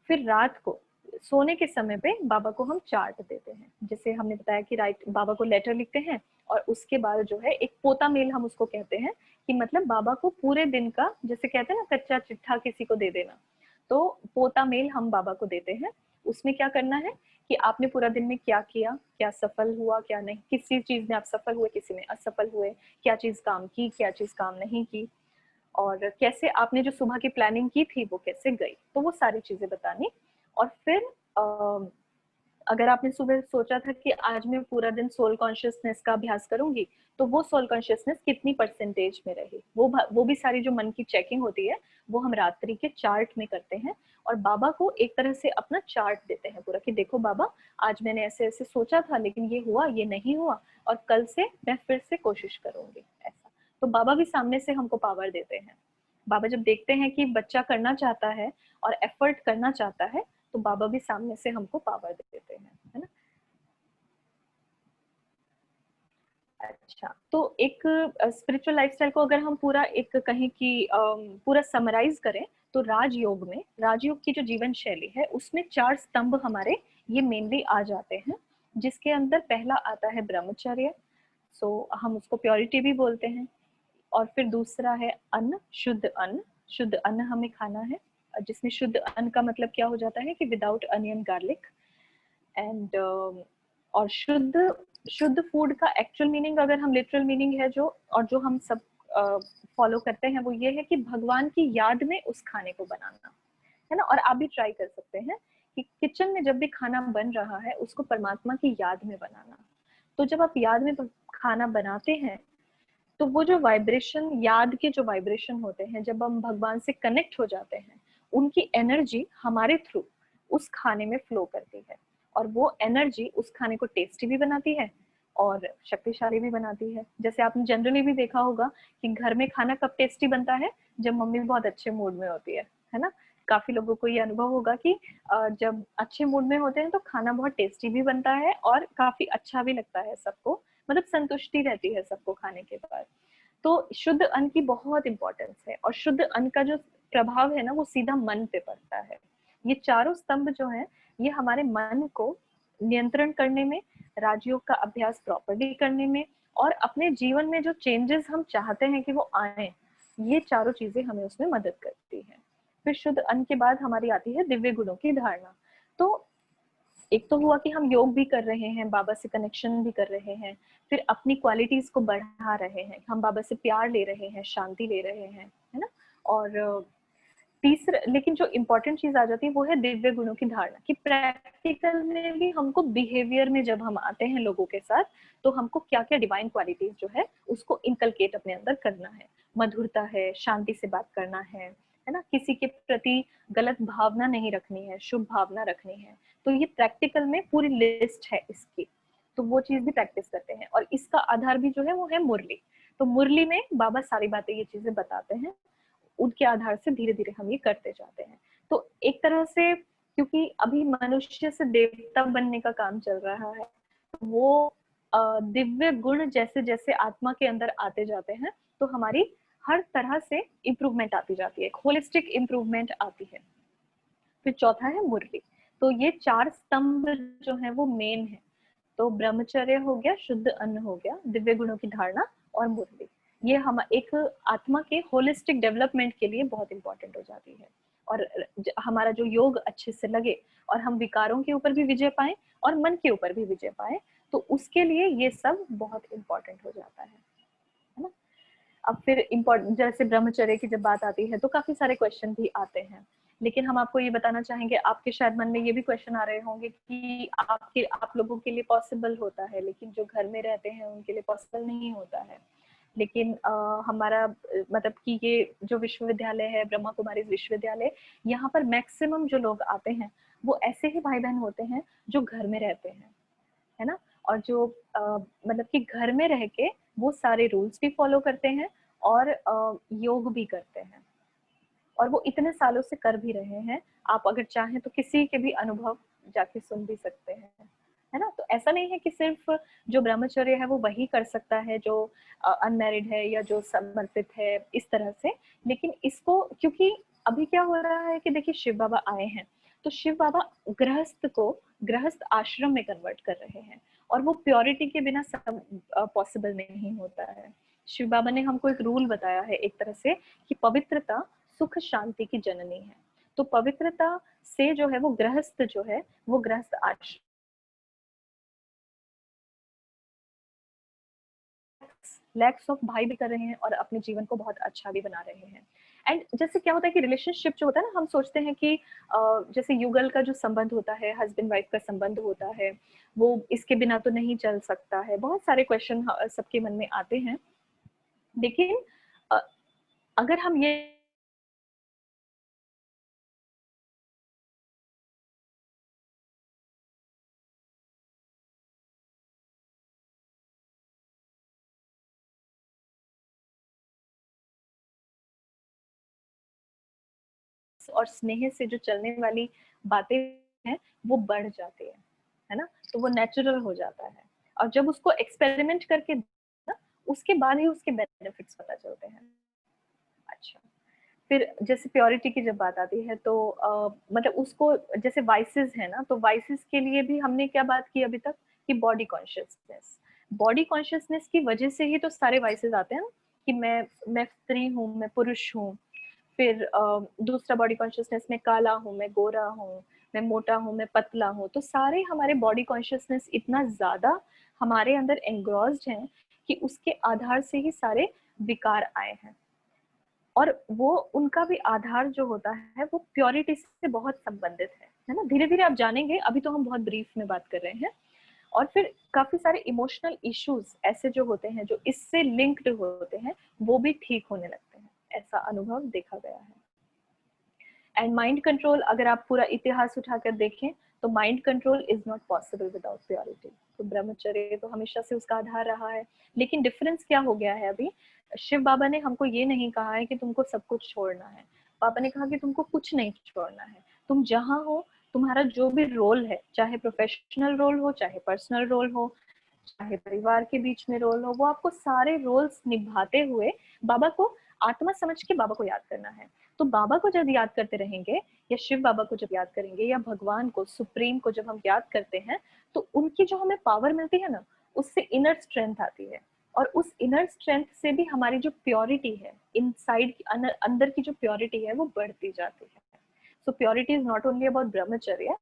फिर रात को सोने के समय पे बाबा को हम चार्ट देते हैं, जैसे हमने बताया कि राइट बाबा को लेटर लिखते हैं, और उसके बाद जो है एक पोता मेल हम उसको कहते हैं, कि मतलब बाबा को पूरे दिन का, जैसे कहते हैं ना कच्चा चिट्ठा किसी को दे देना, तो पोता मेल हम बाबा को देते हैं। उसमें क्या करना है कि आपने पूरा दिन में क्या किया, क्या सफल हुआ, क्या नहीं, किसी चीज में आप सफल हुए, किसी में असफल हुए, क्या चीज काम की, क्या चीज काम नहीं की, और कैसे आपने जो सुबह की प्लानिंग की थी वो कैसे गई, तो वो सारी चीजें बतानी। और फिर अगर आपने सुबह सोचा था कि आज मैं पूरा दिन सोल कॉन्शियसनेस का अभ्यास करूंगी, तो वो सोल कॉन्शियसनेस कितनी परसेंटेज में रही, वो भी सारी जो मन की चेकिंग होती है वो हम रात्रि के चार्ट में करते हैं, और बाबा को एक तरह से अपना चार्ट देते हैं पूरा, कि देखो बाबा आज मैंने ऐसे ऐसे सोचा था, लेकिन ये हुआ, ये नहीं हुआ, और कल से मैं फिर से कोशिश करूंगी, ऐसा। तो बाबा भी सामने से हमको पावर देते हैं। बाबा जब देखते हैं कि बच्चा करना चाहता है और एफर्ट करना चाहता है, तो बाबा भी सामने से हमको पावर देते हैं, है ना। अच्छा, तो एक स्पिरिचुअल लाइफस्टाइल को अगर हम पूरा एक कहें कि पूरा समराइज करें, तो राजयोग में, राजयोग की जो जीवन शैली है उसमें 4 स्तंभ हमारे ये मेनली आ जाते हैं, जिसके अंदर पहला आता है ब्रह्मचर्य, सो हम उसको प्योरिटी भी बोलते हैं। और फिर दूसरा है अन्न, शुद्ध अन्न, शुद्ध अन्न हमें खाना है, जिसमें शुद्ध अन्न का मतलब क्या हो जाता है कि विदाउट अनियन गार्लिक एंड, और शुद्ध शुद्ध फूड का एक्चुअल मीनिंग अगर हम लिटरल मीनिंग है जो, और जो हम सब फॉलो करते हैं, वो ये है कि भगवान की याद में उस खाने को बनाना, है ना। और आप भी ट्राई कर सकते हैं कि किचन में जब भी खाना बन रहा है उसको परमात्मा की याद में बनाना। तो जब आप याद में खाना बनाते हैं, तो वो जो वाइब्रेशन, याद के जो वाइब्रेशन होते हैं, जब हम भगवान से कनेक्ट हो जाते हैं, उनकी एनर्जी हमारे थ्रू उस खाने में फ्लो करती है, और वो एनर्जी उस खाने को टेस्टी भी बनाती है और शक्तिशाली भी बनाती है। जैसे आपने जनरली भी देखा होगा कि घर में खाना कब टेस्टी बनता है, जब मम्मी बहुत अच्छे मूड में होती है ना। काफी लोगों को ये अनुभव होगा कि जब अच्छे मूड में होते हैं तो खाना बहुत टेस्टी भी बनता है और काफी अच्छा भी लगता है सबको, मतलब संतुष्टि रहती है सबको खाने के बाद। तो शुद्ध अन्न की बहुत इंपॉर्टेंस है, और शुद्ध अन्न का जो प्रभाव है ना वो सीधा मन पे पड़ता है। ये चारों स्तंभ जो है ये हमारे मन को नियंत्रण करने में, राजयोग का अभ्यास प्रॉपर्ली करने में, और अपने जीवन में जो चेंजेस हम चाहते हैं कि वो आए, ये चारों चीजें हमें उसमें मदद करती है। फिर शुद्ध अन्न के बाद हमारी आती है दिव्य गुणों की धारणा। तो एक तो हुआ कि हम योग भी कर रहे हैं, बाबा से कनेक्शन भी कर रहे हैं, फिर अपनी क्वालिटीज को बढ़ा रहे हैं, हम बाबा से प्यार ले रहे हैं, शांति ले रहे हैं, है ना। और तीसरा, लेकिन जो इम्पोर्टेंट चीज आ जाती है वो है दिव्य गुणों की धारणा, कि प्रैक्टिकल में भी हमको बिहेवियर में जब हम आते हैं लोगों के साथ, तो हमको क्या क्या डिवाइन क्वालिटीज जो है उसको इनकलकेट अपने अंदर करना है। मधुरता है, शांति से बात करना है, है ना, किसी के प्रति गलत भावना नहीं रखनी है, शुभ भावना रखनी है। तो ये प्रैक्टिकल में पूरी लिस्ट है इसकी, तो वो चीज भी प्रैक्टिस करते हैं। और इसका आधार भी जो है वो है मुरली। तो मुरली में बाबा सारी बातें ये चीजें बताते हैं, उनके आधार से धीरे धीरे हम ये करते जाते हैं। तो एक तरह से क्योंकि अभी मनुष्य से देवता बनने का काम चल रहा है, वो दिव्य गुण जैसे जैसे आत्मा के अंदर आते जाते हैं तो हमारी हर तरह से इम्प्रूवमेंट आती जाती है, होलिस्टिक इम्प्रूवमेंट आती है। फिर चौथा है मुरली। तो ये 4 स्तंभ जो है वो मेन है। तो ब्रह्मचर्य हो गया, शुद्ध अन्न हो गया, दिव्य गुणों की धारणा और मुरली, ये हम एक आत्मा के होलिस्टिक डेवलपमेंट के लिए बहुत इंपॉर्टेंट हो जाती है। और हमारा जो योग अच्छे से लगे और हम विकारों के ऊपर भी विजय पाए और मन के ऊपर भी विजय पाए, तो उसके लिए ये सब बहुत इंपॉर्टेंट हो जाता है ना। अब फिर इम्पोर्टेंट जैसे ब्रह्मचर्य की जब बात आती है तो काफी सारे क्वेश्चन भी आते हैं, लेकिन हम आपको ये बताना चाहेंगे, आपके शायद मन में ये भी क्वेश्चन आ रहे होंगे कि आप लोगों के लिए पॉसिबल होता है, लेकिन जो घर में रहते हैं उनके लिए पॉसिबल नहीं होता है। लेकिन हमारा मतलब कि ये जो विश्वविद्यालय है, ब्रह्मा कुमारी विश्वविद्यालय, यहाँ पर मैक्सिमम जो लोग आते हैं वो ऐसे ही भाई बहन होते हैं जो घर में रहते हैं, है ना। और जो मतलब कि घर में रह के वो सारे रूल्स भी फॉलो करते हैं और योग भी करते हैं, और वो इतने सालों से कर भी रहे हैं। आप अगर चाहें तो किसी के भी अनुभव जाके सुन भी सकते हैं, है ना। तो ऐसा नहीं है कि सिर्फ जो ब्रह्मचर्य है वो वही कर सकता है जो अनमैरिड है या जो समर्पित है इस तरह से। लेकिन इसको क्योंकि अभी क्या हो रहा है कि देखिए शिव बाबा आए हैं, तो शिव बाबा गृहस्थ को गृहस्थ आश्रम में कन्वर्ट कर रहे हैं, और वो प्योरिटी के बिना पॉसिबल नहीं होता है। शिव बाबा ने हमको एक रूल बताया है एक तरह से कि पवित्रता सुख शांति की जननी है। तो पवित्रता से जो है वो गृहस्थ जो है वो गृहस्थ आश्रम लैक्स ऑफ भाई भी कर रहे हैं और अपने जीवन को बहुत अच्छा भी बना रहे हैं। एंड जैसे क्या होता है कि रिलेशनशिप जो होता है ना, हम सोचते हैं कि जैसे युगल का जो संबंध होता है, हस्बैंड वाइफ का संबंध होता है, वो इसके बिना तो नहीं चल सकता है। बहुत सारे क्वेश्चन सबके मन में आते हैं, लेकिन अगर हम ये और स्नेह से जो चलने वाली बातें हैं वो बढ़ जाती है ना। तो वो नेचुरल हो जाता है, और जब उसको एक्सपेरिमेंट करके ना, उसके बाद ही उसके बेनिफिट्स पता चलते हैं। अच्छा, फिर जैसे प्योरिटी की जब बात आती है तो मतलब उसको जैसे वाइसेस है ना, तो वाइसेस के लिए भी हमने क्या बात की अभी तक कि बॉडी कॉन्शियसनेस की वजह से ही तो सारे वाइसेस आते हैं ना, कि मैं स्त्री हूँ, मैं पुरुष हूँ। फिर दूसरा बॉडी कॉन्शियसनेस में काला हूँ, मैं गोरा हूँ, मैं मोटा हूँ, मैं पतला हूँ। तो सारे हमारे बॉडी कॉन्शियसनेस इतना ज्यादा हमारे अंदर एंग्रोस्ड हैं कि उसके आधार से ही सारे विकार आए हैं। और वो उनका भी आधार जो होता है वो प्योरिटी से बहुत संबंधित है ना। धीरे धीरे आप जानेंगे, अभी तो हम बहुत ब्रीफ में बात कर रहे हैं। और फिर काफी सारे इमोशनल इश्यूज ऐसे जो होते हैं जो इससे लिंक्ड होते हैं वो भी ठीक होने लगते हैं, ऐसा अनुभव देखा गया है। एंड माइंड कंट्रोल, अगर आप पूरा इतिहास उठाकर देखें तो mind control is not possible without purity. तो ब्रह्मचर्य तो हमेशा से उसका आधार रहा है, लेकिन डिफरेंस क्या हो गया है अभी, शिव बाबा ने हमको ये नहीं कहा है कि तुमको सब कुछ छोड़ना है। बाबा ने कहा कि तुमको कुछ नहीं छोड़ना है, तुम जहाँ हो, तुम्हारा जो भी रोल है, चाहे प्रोफेशनल रोल हो, चाहे पर्सनल रोल हो, चाहे परिवार के बीच में रोल हो, वो आपको सारे रोल्स निभाते हुए बाबा को आत्मा समझ के बाबा को याद करना है। तो बाबा को जब याद करते रहेंगे, या शिव बाबा को जब याद करेंगे, या भगवान को, सुप्रीम को जब हम याद करते हैं, तो उनकी जो हमें पावर मिलती है ना, उससे इनर स्ट्रेंथ आती है। और उस इनर स्ट्रेंथ से भी हमारी जो प्योरिटी है, इनसाइड अंदर की जो प्योरिटी है वो बढ़ती जाती है। So purity is not only about ब्रह्मचर्य,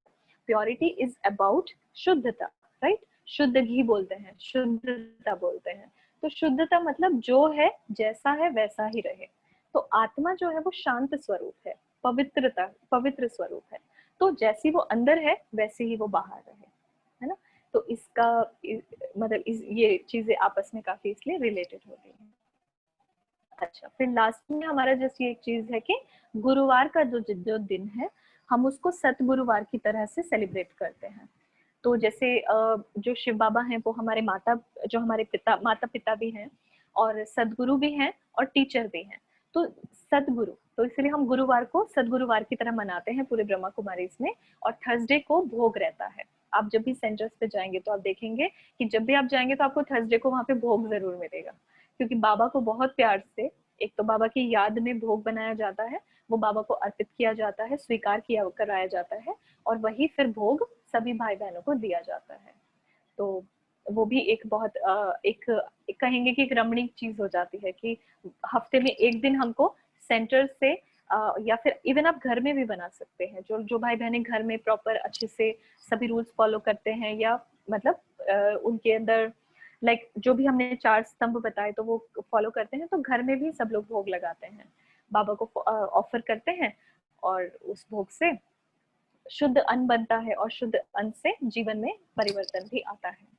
प्योरिटी इज अबाउट शुद्धता, राइट। शुद्ध घी बोलते हैं, शुद्धता बोलते हैं। तो शुद्धता मतलब जो है जैसा है वैसा ही रहे। तो आत्मा जो है वो शांत स्वरूप है, पवित्र स्वरूप है। तो जैसी वो अंदर है वैसे ही वो बाहर रहे, है ना। तो इसका मतलब ये चीजें आपस में काफी इसलिए रिलेटेड होती हैं। अच्छा, फिर लास्ट में हमारा जैसे एक चीज है कि गुरुवार का जो जो दिन है, हम उसको सतगुरुवार की तरह से सेलिब्रेट करते हैं। तो जैसे जो शिव बाबा हैं वो हमारे माता, जो हमारे पिता, माता पिता भी हैं और सदगुरु भी हैं और टीचर भी हैं। तो सदगुरु, तो इसलिए हम गुरुवार को सदगुरुवार की तरह मनाते हैं पूरे ब्रह्मा कुमारी में। और थर्सडे को भोग रहता है। आप जब भी सेंटर्स पे जाएंगे तो आप देखेंगे कि जब भी आप जाएंगे तो आपको थर्सडे को वहाँ पे भोग जरूर मिलेगा, क्योंकि बाबा को बहुत प्यार से, एक तो बाबा की याद में भोग बनाया जाता है, वो बाबा को अर्पित किया जाता है, स्वीकार किया कराया जाता है, और वही फिर भोग सभी भाई बहनों को दिया जाता है। तो वो भी एक बहुत एक कहेंगे कि एक रमणीक चीज हो जाती है कि हफ्ते में एक दिन हमको सेंटर से या फिर इवन आप घर में भी बना सकते हैं। जो जो भाई बहनें घर में प्रॉपर अच्छे से सभी रूल्स फॉलो करते हैं, या मतलब उनके अंदर लाइक जो भी हमने 4 स्तंभ बताए तो वो फॉलो करते हैं, तो घर में भी सब लोग भोग लगाते हैं, बाबा को ऑफर करते हैं, और उस भोग से शुद्ध अन्न बनता है, और शुद्ध अन्न से जीवन में परिवर्तन भी आता है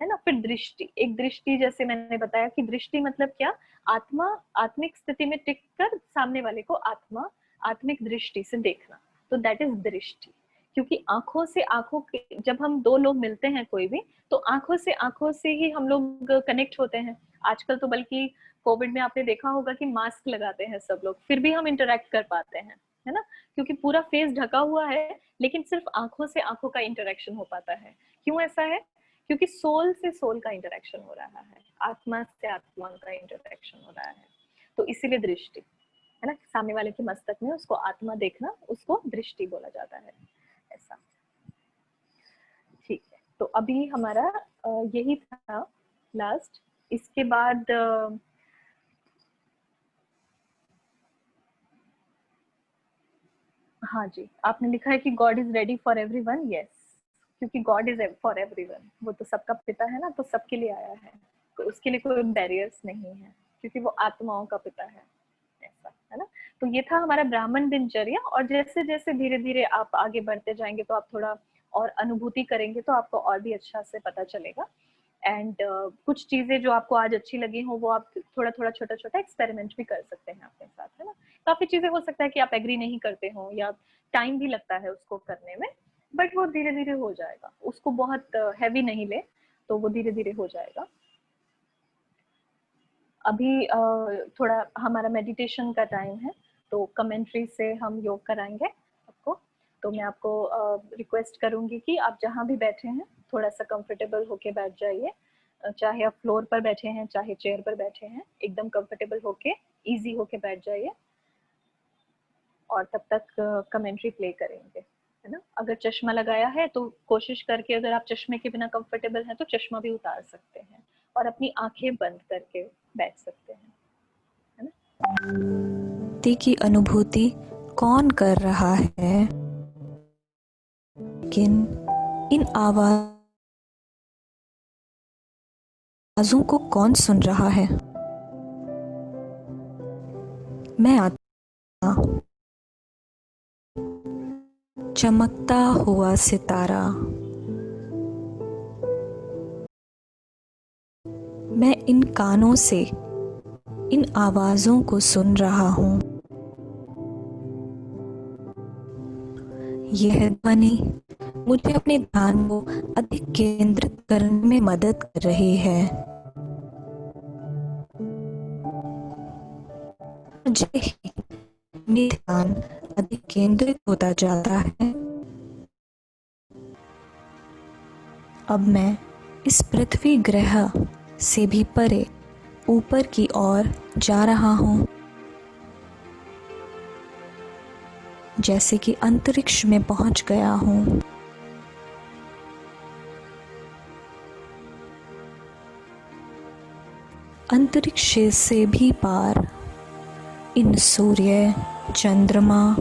ना। फिर दृष्टि, एक दृष्टि जैसे मैंने बताया कि दृष्टि मतलब क्या, आत्मा आत्मिक स्थिति में टिककर सामने वाले को आत्मा आत्मिक दृष्टि से देखना, तो दैट इज दृष्टि। क्योंकि आंखों से आंखों के, जब हम दो लोग मिलते हैं कोई भी, तो आंखों से ही हम लोग कनेक्ट होते हैं। आजकल तो बल्कि कोविड में आपने देखा होगा कि मास्क लगाते हैं सब लोग, फिर भी हम इंटरेक्ट कर पाते हैं, है ना, क्योंकि पूरा फेस ढका हुआ है, लेकिन सिर्फ आंखों से आंखों का इंटरेक्शन हो पाता है। क्यों ऐसा है? क्योंकि सोल से सोल का इंटरेक्शन हो रहा है, आत्मा से आत्मा का इंटरेक्शन हो रहा है। तो इसीलिए दृष्टि, है ना, सामने वाले के मस्तक में उसको आत्मा देखना, उसको दृष्टि बोला जाता है, ऐसा। ठीक है, तो अभी हमारा यही था लास्ट। इसके बाद हाँ जी, आपने लिखा है कि God is ready for everyone. Yes, क्योंकि गॉड इज फॉर एवरीवन, वो तो सबका पिता है ना, तो सबके लिए आया है, तो उसके लिए कोई बैरियर्स नहीं है, क्योंकि वो आत्माओं का पिता है, ऐसा है ना। तो ये था हमारा ब्राह्मण दिनचर्या, और जैसे जैसे धीरे धीरे आप आगे बढ़ते जाएंगे तो आप थोड़ा और अनुभूति करेंगे, तो आपको और भी अच्छा से पता चलेगा। एंड कुछ चीजें जो आपको आज अच्छी लगी हो, वो आप थोड़ा थोड़ा छोटा छोटा एक्सपेरिमेंट भी कर सकते हैं अपने साथ, है ना। काफी चीजें हो सकता है कि आप एग्री नहीं करते हो, या टाइम भी लगता है उसको करने में, बट वो धीरे धीरे हो जाएगा, उसको बहुत हैवी नहीं ले, तो वो धीरे धीरे हो जाएगा। अभी थोड़ा हमारा मेडिटेशन का टाइम है, तो कमेंट्री से हम योग कराएंगे आपको। तो मैं आपको रिक्वेस्ट करूंगी कि आप जहाँ भी बैठे हैं थोड़ा सा कंफर्टेबल होके बैठ जाइए, चाहे आप फ्लोर पर बैठे हैं चाहे चेयर पर बैठे हैं, एकदम कंफर्टेबल होके इजी होके बैठ जाइए, और तब तक कमेंट्री प्ले करेंगे, है ना। अगर चश्मा लगाया है तो कोशिश करके, अगर आप चश्मे के बिना कंफर्टेबल हैं तो चश्मा भी उतार सकते हैं, और अपनी आंखें बंद करके बैठ सकते हैं, है ना। की अनुभूति कौन कर रहा है, लेकिन इन आवाजों को कौन सुन रहा है। मैं आत्मा, चमकता हुआ सितारा, मैं इन कानों से इन आवाजों को सुन रहा हूँ। यह ध्वनि मुझे अपने ध्यान को अधिक केंद्रित करने में मदद कर रही है। जैसे ही मेरा ध्यान अधिक केंद्रित होता जाता है, अब मैं इस पृथ्वी ग्रह से भी परे ऊपर की ओर जा रहा हूँ, जैसे कि अंतरिक्ष में पहुंच गया हूँ। अंतरिक्ष से भी पार, इन सूर्य, चंद्रमा,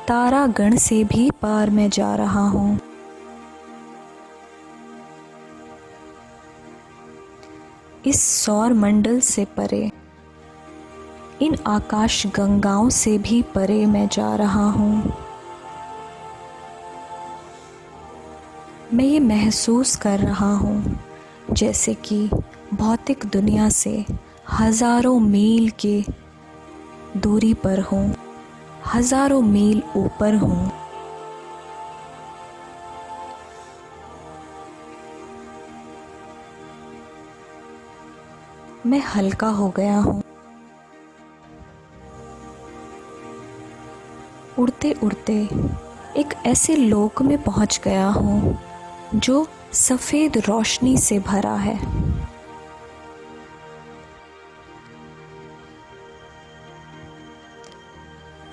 तारागण से भी पार मैं जा रहा हूँ। इस सौर मंडल से परे, इन आकाश गंगाओं से भी परे मैं जा रहा हूँ। मैं ये महसूस कर रहा हूँ जैसे कि भौतिक दुनिया से हजारों मील के दूरी पर हूँ, हजारों मील ऊपर हूँ। मैं हल्का हो गया हूँ। उड़ते उड़ते एक ऐसे लोक में पहुँच गया हूँ जो सफ़ेद रोशनी से भरा है।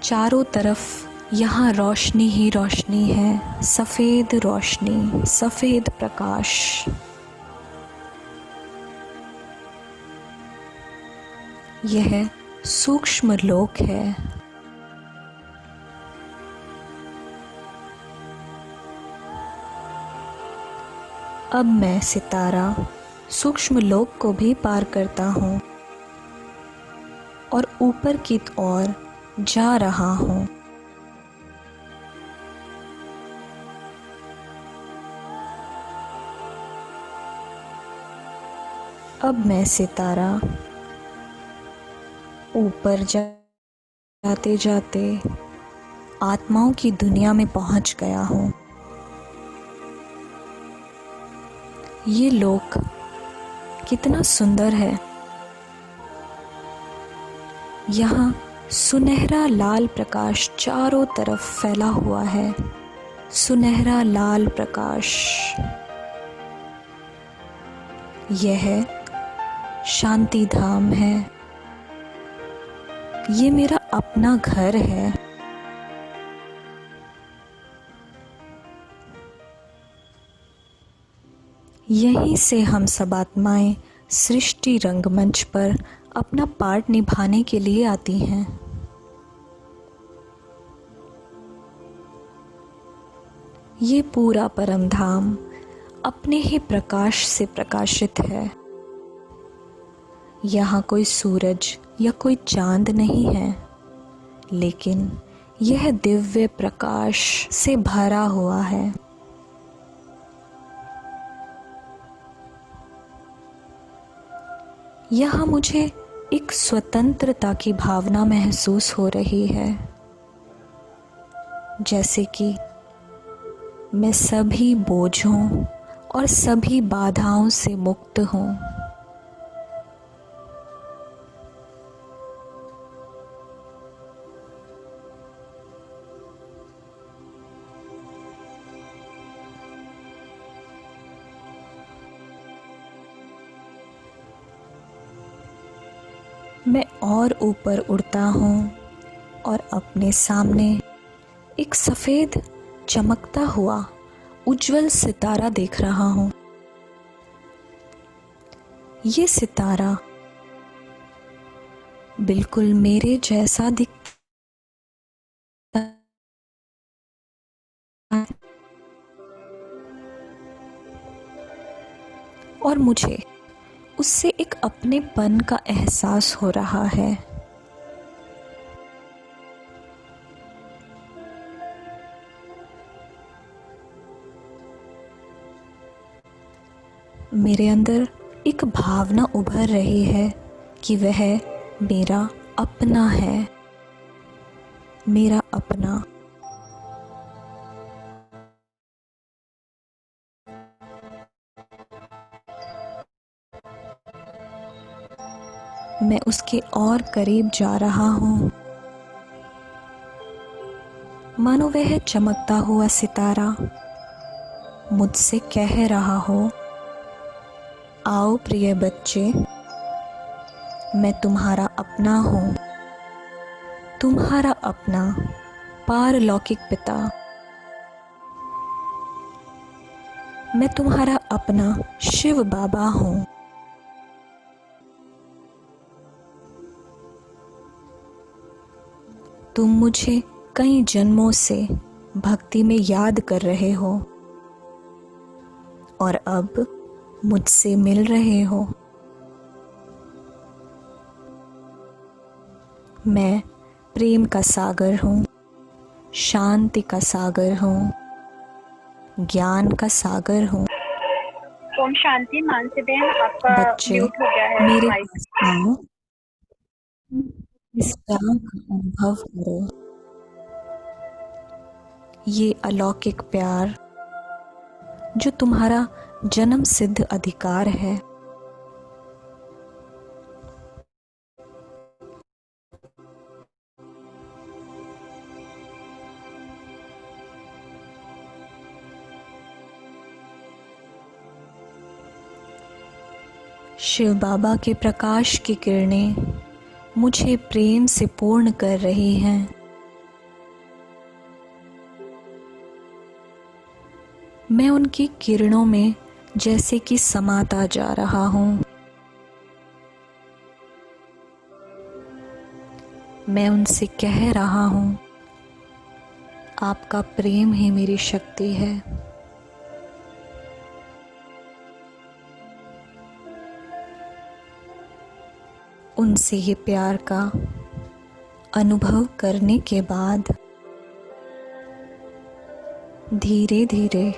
चारों तरफ यहाँ रोशनी ही रोशनी है, सफ़ेद रोशनी, सफ़ेद प्रकाश। यह सूक्ष्म लोक है। अब मैं सितारा सूक्ष्म लोक को भी पार करता हूँ और ऊपर की ओर जा रहा हूँ। अब मैं सितारा ऊपर जाते जाते आत्माओं की दुनिया में पहुँच गया हूँ। ये लोक कितना सुंदर है। यहाँ सुनहरा लाल प्रकाश चारों तरफ फैला हुआ है, सुनहरा लाल प्रकाश। यह शांति धाम है। ये मेरा अपना घर है। यहीं से हम सब आत्माएं सृष्टि रंगमंच पर अपना पार्ट निभाने के लिए आती हैं। ये पूरा परम धाम अपने ही प्रकाश से प्रकाशित है। यहाँ कोई सूरज या कोई चांद नहीं है, लेकिन यह दिव्य प्रकाश से भरा हुआ है। यहाँ मुझे एक स्वतंत्रता की भावना महसूस हो रही है, जैसे कि मैं सभी बोझों और सभी बाधाओं से मुक्त हूँ। मैं और ऊपर उड़ता हूँ और अपने सामने एक सफ़ेद चमकता हुआ उज्जवल सितारा देख रहा हूँ। ये सितारा बिल्कुल मेरे जैसा दिखता है और मुझे उससे एक अपनेपन का एहसास हो रहा है। मेरे अंदर एक भावना उभर रही है कि वह मेरा अपना है, मेरा अपना। मैं उसके और करीब जा रहा हूँ, मानो वह चमकता हुआ सितारा मुझसे कह रहा हो, आओ प्रिय बच्चे, मैं तुम्हारा अपना हूँ, तुम्हारा अपना पारलौकिक पिता। मैं तुम्हारा अपना शिव बाबा हूँ। तुम मुझे कई जन्मों से भक्ति में याद कर रहे हो और अब मुझसे मिल रहे हो। मैं प्रेम का सागर हूँ, शांति का सागर हूँ, ज्ञान का सागर हूँ। ओम शांति। मानसी बहन, आपका बच्चे म्यूट हो गया है मेरे माइक। पास आओ। इस प्यार का अनुभव करो। ये अलौकिक प्यार जो तुम्हारा जन्म सिद्ध अधिकार है। शिव बाबा के प्रकाश की किरणें मुझे प्रेम से पूर्ण कर रही हैं। मैं उनकी किरणों में जैसे कि समाता जा रहा हूँ। मैं उनसे कह रहा हूँ, आपका प्रेम ही मेरी शक्ति है। उनसे ये प्यार का अनुभव करने के बाद धीरे धीरे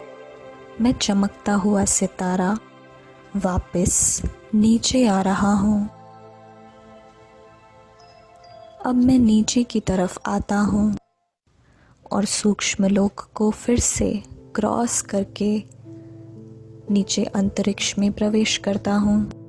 मैं चमकता हुआ सितारा वापस नीचे आ रहा हूँ। अब मैं नीचे की तरफ आता हूँ और सूक्ष्म लोक को फिर से क्रॉस करके नीचे अंतरिक्ष में प्रवेश करता हूँ।